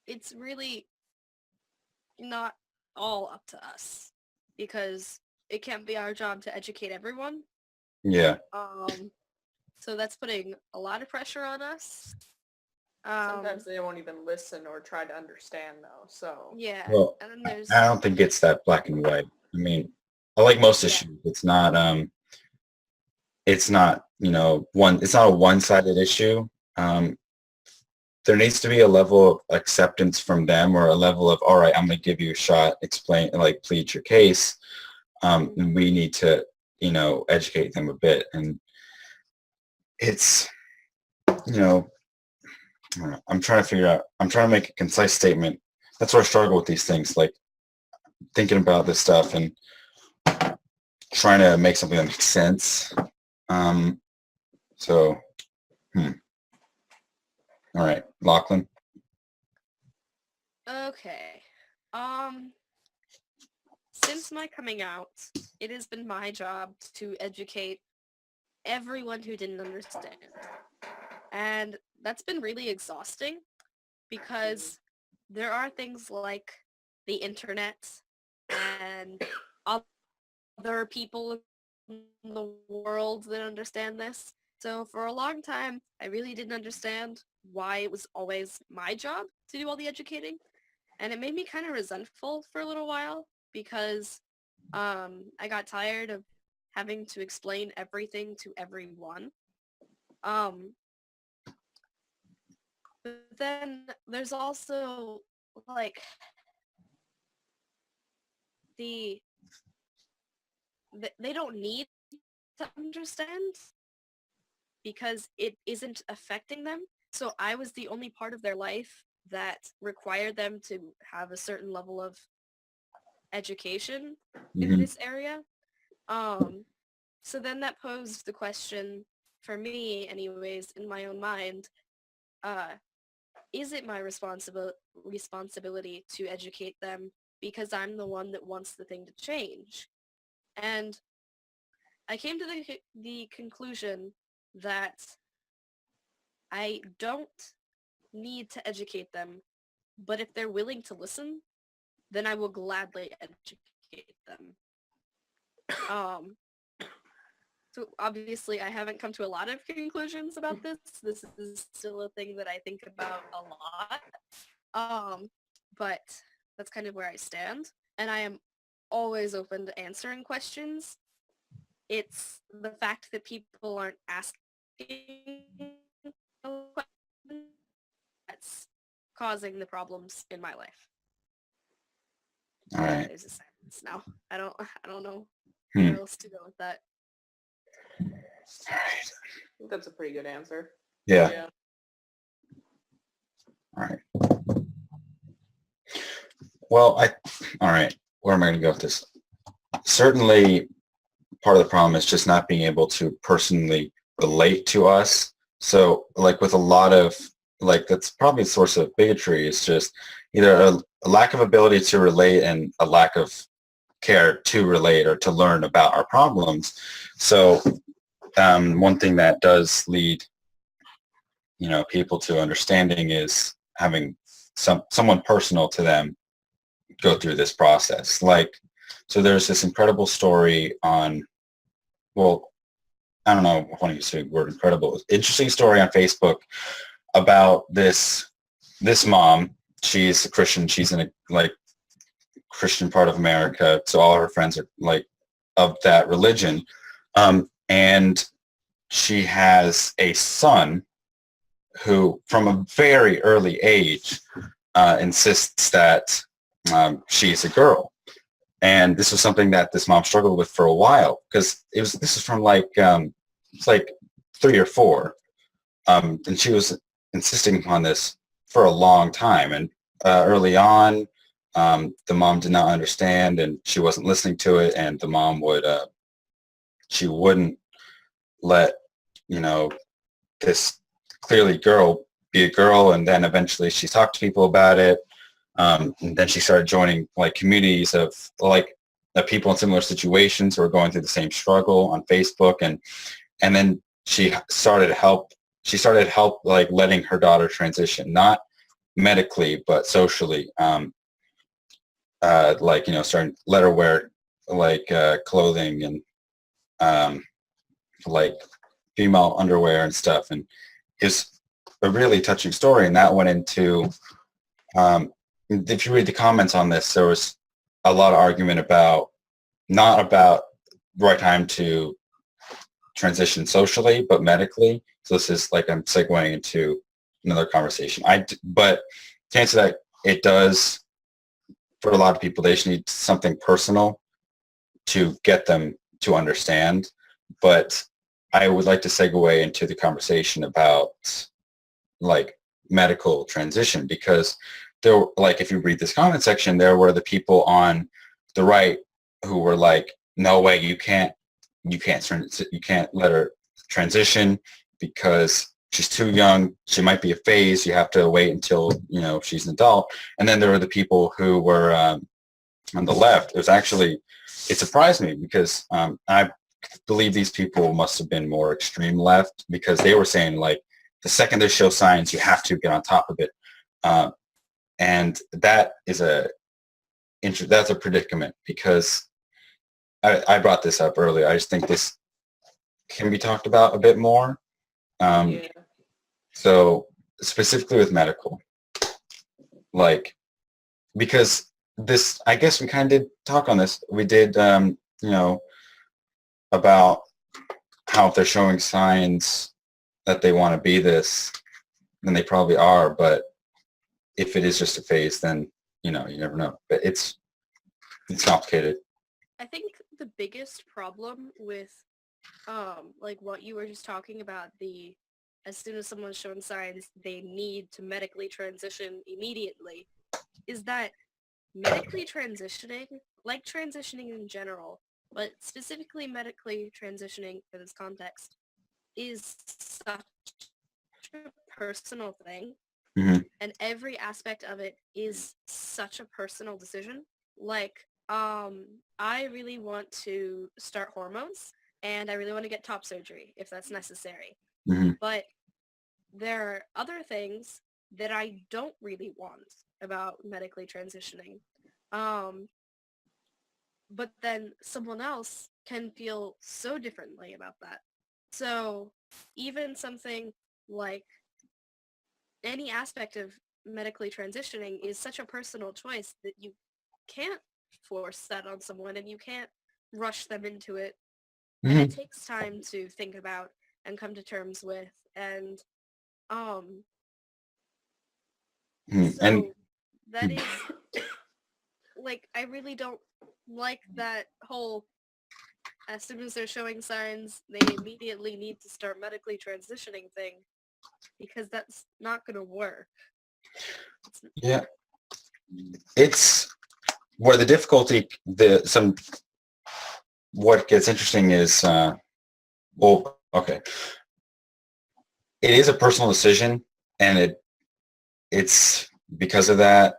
it's really not all up to us, because it can't be our job to educate everyone. Yeah. So that's putting a lot of pressure on us. Sometimes they won't even listen or try to understand, though. So yeah. Well, And then there's I don't think it's that black and white. I mean, I like most issues. It's not, you know, it's not a one-sided issue. There needs to be a level of acceptance from them, or a level of, all right, I'm going to give you a shot, explain, like, plead your case. And we need to, you know, educate them a bit. And it's, you know, I'm trying to make a concise statement. That's where I struggle with these things, like thinking about this stuff and trying to make something that makes sense. So, all right, Lachlan. Okay. Since my coming out, it has been my job to educate everyone who didn't understand. And that's been really exhausting, because there are things like the internet and other people in the world that understand this. So for a long time, I really didn't understand why it was always my job to do all the educating. And it made me kind of resentful for a little while, because I got tired of having to explain everything to everyone. But then there's also, like, they don't need to understand, because it isn't affecting them. So I was the only part of their life that required them to have a certain level of education in this area. So then that posed the question for me, anyways, in my own mind, is it my responsibility to educate them because I'm the one that wants the thing to change? And I came to the conclusion that I don't need to educate them, but if they're willing to listen, then I will gladly educate them. So obviously I haven't come to a lot of conclusions about this. This is still a thing that I think about a lot. But that's kind of where I stand. And I am always open to answering questions. It's the fact that people aren't asking questions that's causing the problems in my life. All right. There's a silence now. I don't know Hmm. where else to go with that. I think that's a pretty good answer. Yeah. All right. Well, all right. Where am I going to go with this? Certainly, part of the problem is just not being able to personally relate to us. So, like, with a lot of, like, that's probably a source of bigotry. It's just either a lack of ability to relate and a lack of care to relate or to learn about our problems. So, one thing that does lead, you know, people to understanding is having someone personal to them go through this process. Like, so there's this incredible story on, well, I don't know if I want to use the word incredible, interesting story on Facebook about this mom. She's a Christian. She's in a, like, Christian part of America. So all her friends are, like, of that religion. And she has a son who from a very early age insists that she's a girl. And this was something that this mom struggled with for a while, because this is from like it's like 3 or 4, and she was insisting upon this for a long time. And early on, the mom did not understand, and she wasn't listening to it. And the mom she wouldn't let this clearly girl be a girl. And then eventually she talked to people about it. And then she started joining like communities of people in similar situations who are going through the same struggle on Facebook, and then she started help like letting her daughter transition, not medically but socially, starting to let her wear like clothing and like female underwear and stuff. And it's a really touching story, and that went into if you read the comments on this, there was a lot of argument about not about right time to transition socially, but medically. So this is like I'm segueing into another conversation. But to answer that, it does, for a lot of people, they just need something personal to get them to understand. But I would like to segue into the conversation about like medical transition, because there, like, if you read this comment section, there were the people on the right who were like, no way, you can't let her transition because she's too young. She might be a phase. You have to wait until, she's an adult. And then there were the people who were on the left. It surprised me because I believe these people must have been more extreme left, because they were saying like, the second they show signs, you have to get on top of it. And that's a predicament, because I brought this up earlier. I just think this can be talked about a bit more. So specifically with medical, like, because this, I guess we kind of did talk on this. We did, about how if they're showing signs that they want to be this, then they probably are. But if it is just a phase, then, you never know. But it's complicated. I think the biggest problem with like what you were just talking about, as soon as someone's showing signs they need to medically transition immediately, is that medically transitioning, like transitioning in general, but specifically medically transitioning for this context, is such a personal thing. Mm-hmm. And every aspect of it is such a personal decision. Like, I really want to start hormones, and I really want to get top surgery if that's necessary. Mm-hmm. But there are other things that I don't really want about medically transitioning. But then someone else can feel so differently about that. So even something like any aspect of medically transitioning is such a personal choice that you can't force that on someone, and you can't rush them into it. And it takes time to think about and come to terms with. And so that is like, I really don't like that whole, as soon as they're showing signs they immediately need to start medically transitioning thing, because that's not gonna work. Yeah, it's where the difficulty, what gets interesting is, it is a personal decision, and it's because of that,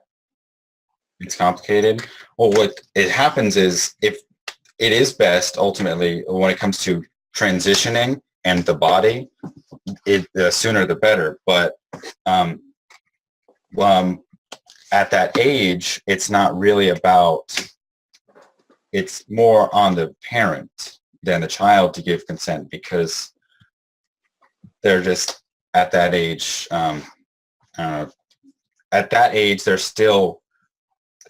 it's complicated. Well, what it happens is, if it is best ultimately when it comes to transitioning and the body, the sooner the better. But at that age, it's not really about, it's more on the parent than the child to give consent, because they're just at that age. At that age, they're still,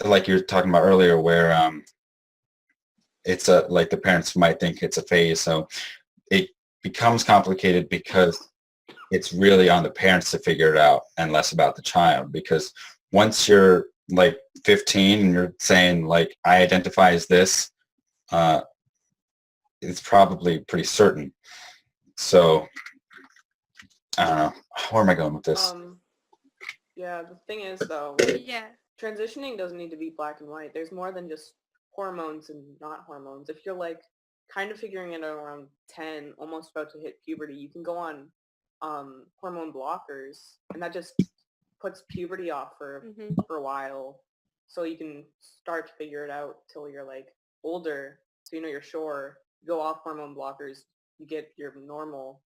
like you were talking about earlier, where it's like the parents might think it's a phase. So it becomes complicated because it's really on the parents to figure it out and less about the child, because once you're like 15 and you're saying like I identify as this, it's probably pretty certain. So I don't know. Where am I going with this? Yeah, the thing is though, Yeah. transitioning doesn't need to be black and white. There's more than just hormones and not hormones. If you're like kind of figuring it out around 10, almost about to hit puberty, you can go on hormone blockers, and that just puts puberty off for a while, so you can start to figure it out till you're like older, so you know you're sure. You go off hormone blockers, you get your normal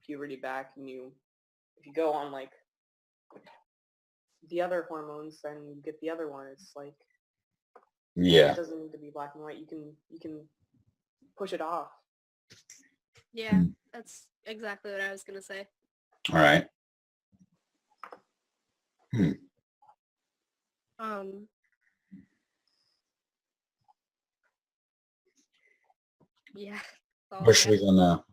puberty back, and if you go on like the other hormones, then you get the other one. It's like, Yeah. it doesn't need to be black and white. You can push it off. Yeah, that's exactly what I was gonna say. All right. Yeah. Where should we go now?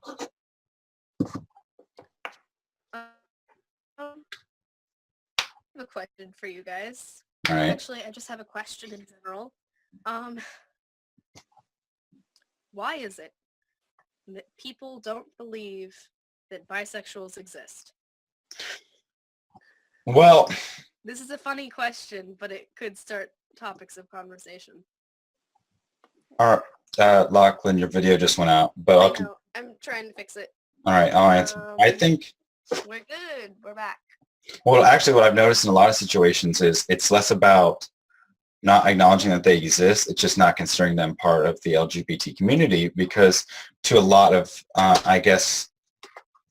I have a question for you guys. All right. Actually, I just have a question in general. Why is it that people don't believe that bisexuals exist? Well, this is a funny question, but it could start topics of conversation. All right, Lachlan, your video just went out, but I'm trying to fix it. all right, I'll answer. I think. We're good. We're back. Well, actually, what I've noticed in a lot of situations is it's less about not acknowledging that they exist. It's just not considering them part of the LGBT community, because to a lot of, I guess,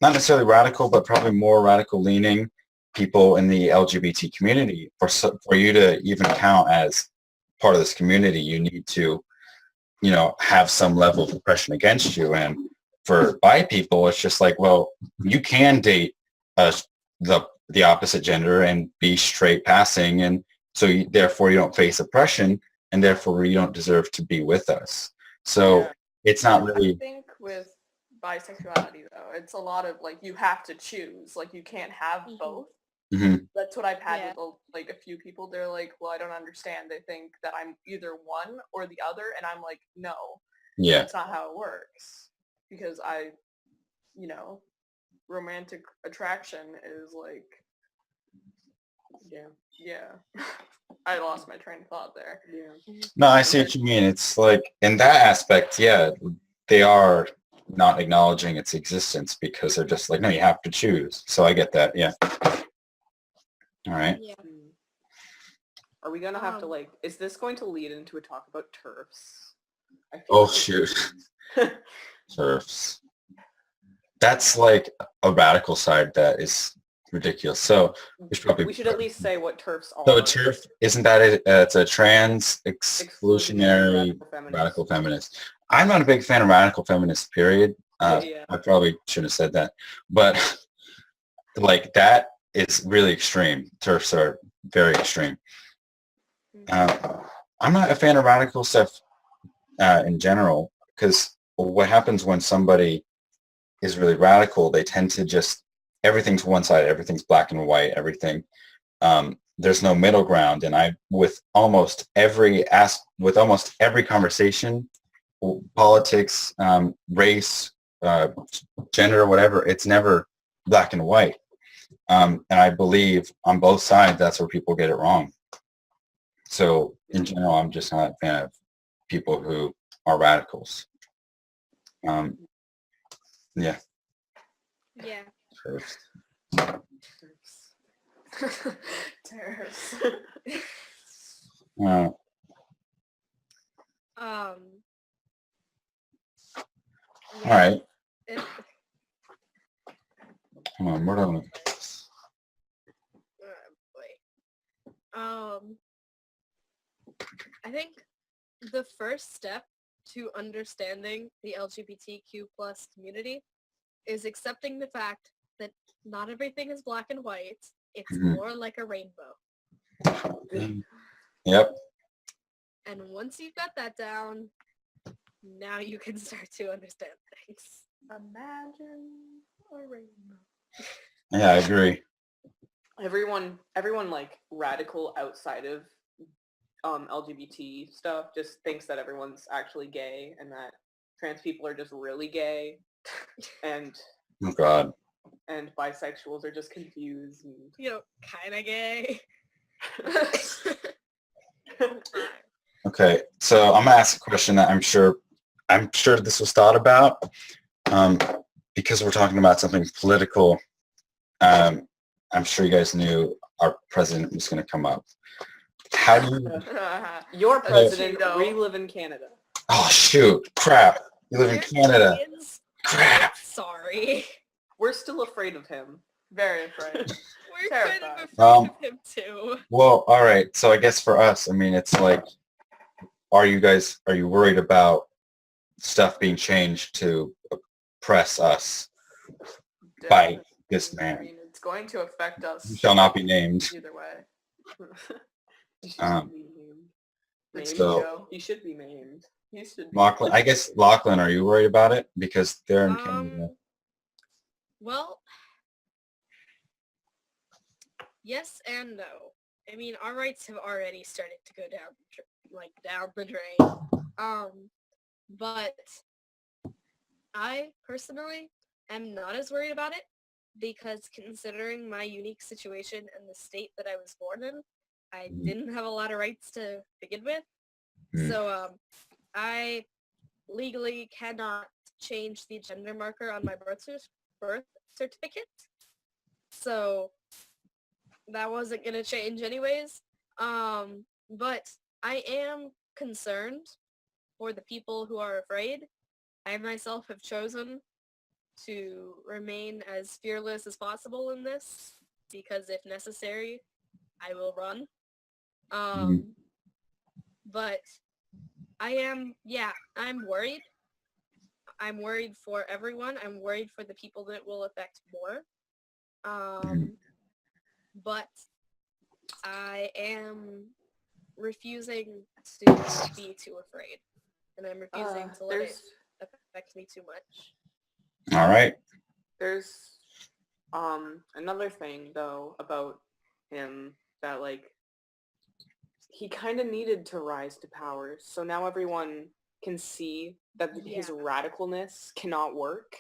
not necessarily radical, but probably more radical leaning people in the LGBT community, for you to even count as part of this community, you need to, have some level of oppression against you. And for bi people, it's just like, well, you can date the opposite gender and be straight passing, and so therefore you don't face oppression, and therefore you don't deserve to be with us. So it's not really. I think with bisexuality though, it's a lot of like you have to choose. Like you can't have both. That's what I've had with like a few people. They're like, well, I don't understand. They think that I'm either one or the other, and I'm like, no, that's not how it works. Because romantic attraction is like, I lost my train of thought there. No, I see what you mean. It's like in that aspect, they are not acknowledging its existence because they're just like, no, you have to choose. So I get that. Yeah. All right. Yeah. Are we gonna have to like? Is this going to lead into a talk about TERFs? Shoot. TERFs. That's like a radical side that is ridiculous. So we should at least say what TERFs are. So a TERF, isn't that it? It's a trans exclusionary radical feminist. I'm not a big fan of radical feminists, period. I probably should have said that. But like that is really extreme. TERFs are very extreme. I'm not a fan of radical stuff in general, because what happens when somebody is really radical, they tend to just everything's one side, everything's black and white, everything. There's no middle ground, and with almost every conversation, politics, race, gender, whatever, it's never black and white. And I believe on both sides, that's where people get it wrong. So in general, I'm just not a fan of people who are radicals. Yeah. First. TERFs. All right. Come on, where do I want to this? I think the first step to understanding the LGBTQ plus community is accepting the fact that not everything is black and white. It's more like a rainbow. Yep. And once you've got that down, now you can start to understand things. Imagine a rainbow. Yeah, I agree. Everyone like radical outside of LGBT stuff just thinks that everyone's actually gay and that trans people are just really gay and Oh God. and bisexuals are just confused and Kind of gay. Okay, so I'm gonna ask a question that I'm sure this was thought about, because we're talking about something political. I'm sure you guys knew our president was going to come up. How do you? Your president, we live in Canada. Oh shoot! Crap! You live in Canada. Crap! Sorry. We're still afraid of him. Very afraid. We're kind of afraid of him too. Well, all right. So I guess for us, I mean, it's like, are you worried about stuff being changed to oppress us by this I man? mean, it's going to affect us. Who shall not be named. Either way. So, He should be named. He should be. Lachlan, I guess Lachlan, are you worried about it? Because they're in Canada. Well, yes and no. I mean, our rights have already started to go down the drain. But I personally am not as worried about it because considering my unique situation and the state that I was born in, I didn't have a lot of rights to begin with. So I legally cannot change the gender marker on my birth certificate. So that wasn't going to change anyways. But I am concerned for the people who are afraid. I myself have chosen to remain as fearless as possible in this because if necessary, I will run. But I'm worried. I'm worried for everyone. I'm worried for the people that will affect more. But I am refusing to be too afraid. And I'm refusing to let it affect me too much. All right. There's another thing though about him that he kind of needed to rise to power. So now everyone can see that his radicalness cannot work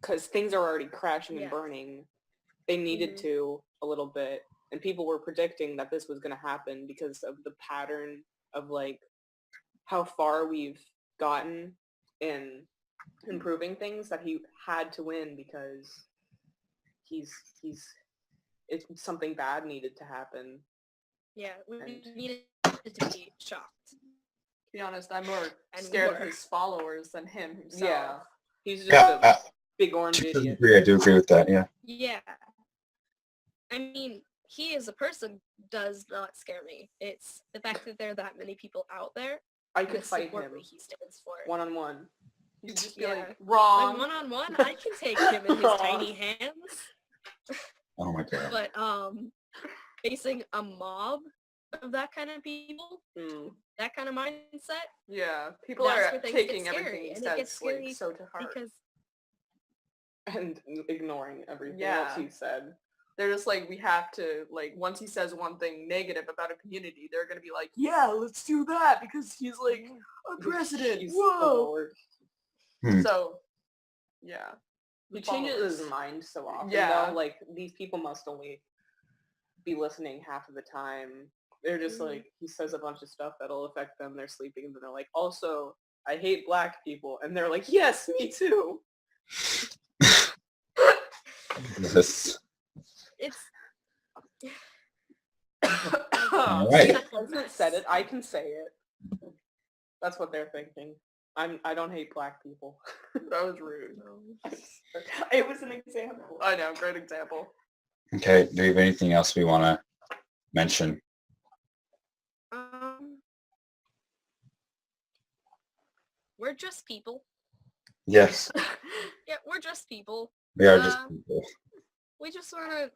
because things are already crashing and burning. They needed to a little bit. And people were predicting that this was going to happen because of the pattern of how far we've gotten in improving things, that he had to win because it's something bad needed to happen. Yeah, we needed to be shocked. To be honest, I'm more scared of his followers than him himself. Yeah, he's just a big orange idiot. I do agree with that, yeah. Yeah. I mean, he as a person does not scare me. It's the fact that there are that many people out there. I could fight him. What he stands for. One-on-one. You'd just be wrong. One-on-one, I can take him in his tiny hands. Oh my God. But facing a mob of that kind of people, that kind of mindset. Yeah, people are taking everything he says so to heart. And ignoring everything else he said. They're just we have to, once he says one thing negative about a community, they're going to be yeah, let's do that because he's, a president. Whoa. So, yeah. He changes his mind so often, though. These people must only be listening half of the time. They're just, he says a bunch of stuff that'll affect them. They're sleeping, and then they're also, I hate black people. And they're yes, me too. Yes. It's all right. The president said it. I can say it. That's what they're thinking. I don't hate black people. That was rude. It was an example. I know, great example. Okay, do you have anything else we want to mention? We're just people. Yes. Yeah, we're just people. We are just people. We just want to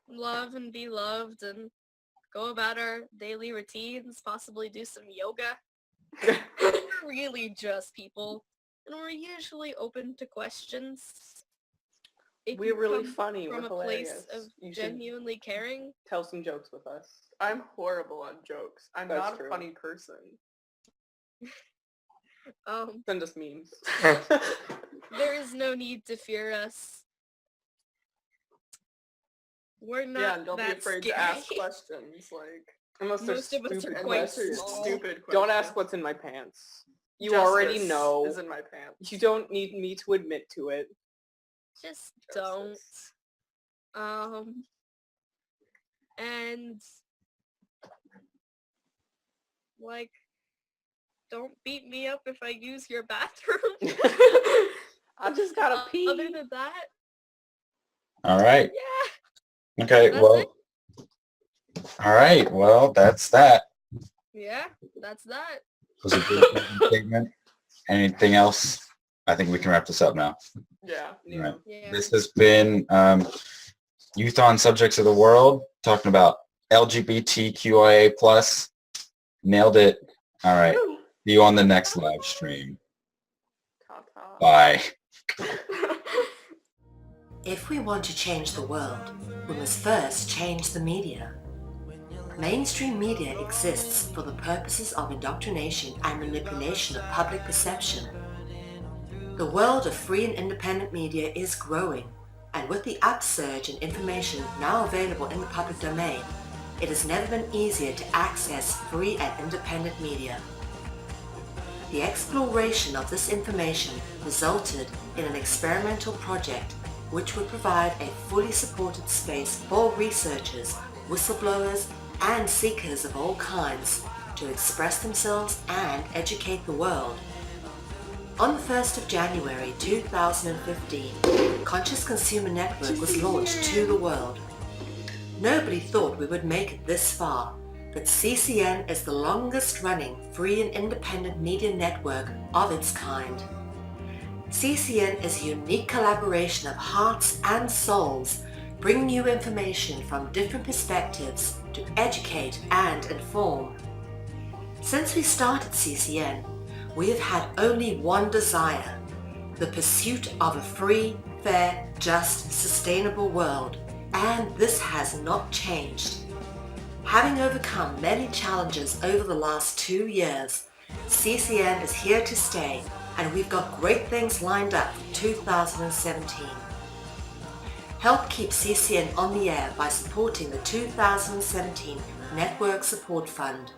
love and be loved and go about our daily routines, possibly do some yoga. We're really just people. and we're usually open to questions. If We're you really come funny. from We're a hilarious. place of You should genuinely caring. tell some jokes with us. I'm horrible on jokes. I'm That's not true. a funny person. Send us memes. There is no need to fear us. We're not Yeah, and don't be that afraid scary. to ask questions. Like, Unless they're Most of us are stupid quite questions. small. Stupid Don't questions. ask what's in my pants. You already Justice know. is in my pants. You don't need me to admit to it. Just don't. And like, don't beat me up if I use your bathroom. I just gotta pee. Other than that, All right. yeah. Okay, That's well. it. All right, well, that's that. Yeah, that's that. Was a good statement. Anything else? I think we can wrap this up now. Yeah. All right. Yeah. This has been Youth on Subjects of the World, talking about LGBTQIA+. Nailed it. All right. See you on the next live stream. Bye. If we want to change the world, we must first change the media. Mainstream media exists for the purposes of indoctrination and manipulation of public perception. The world of free and independent media is growing, and with the upsurge in information now available in the public domain, it has never been easier to access free and independent media. The exploration of this information resulted in an experimental project which would provide a fully supported space for researchers, whistleblowers, and seekers of all kinds to express themselves and educate the world. On the 1st of January 2015, Conscious Consumer Network was launched to the world. Nobody thought we would make it this far, but CCN is the longest running free and independent media network of its kind. CCN is a unique collaboration of hearts and souls, bringing you information from different perspectives to educate and inform. Since we started CCN, we have had only one desire, the pursuit of a free, fair, just, sustainable world, and this has not changed. Having overcome many challenges over the last 2 years, CCN is here to stay, and we've got great things lined up for 2017. Help keep CCN on the air by supporting the 2017 Network Support Fund.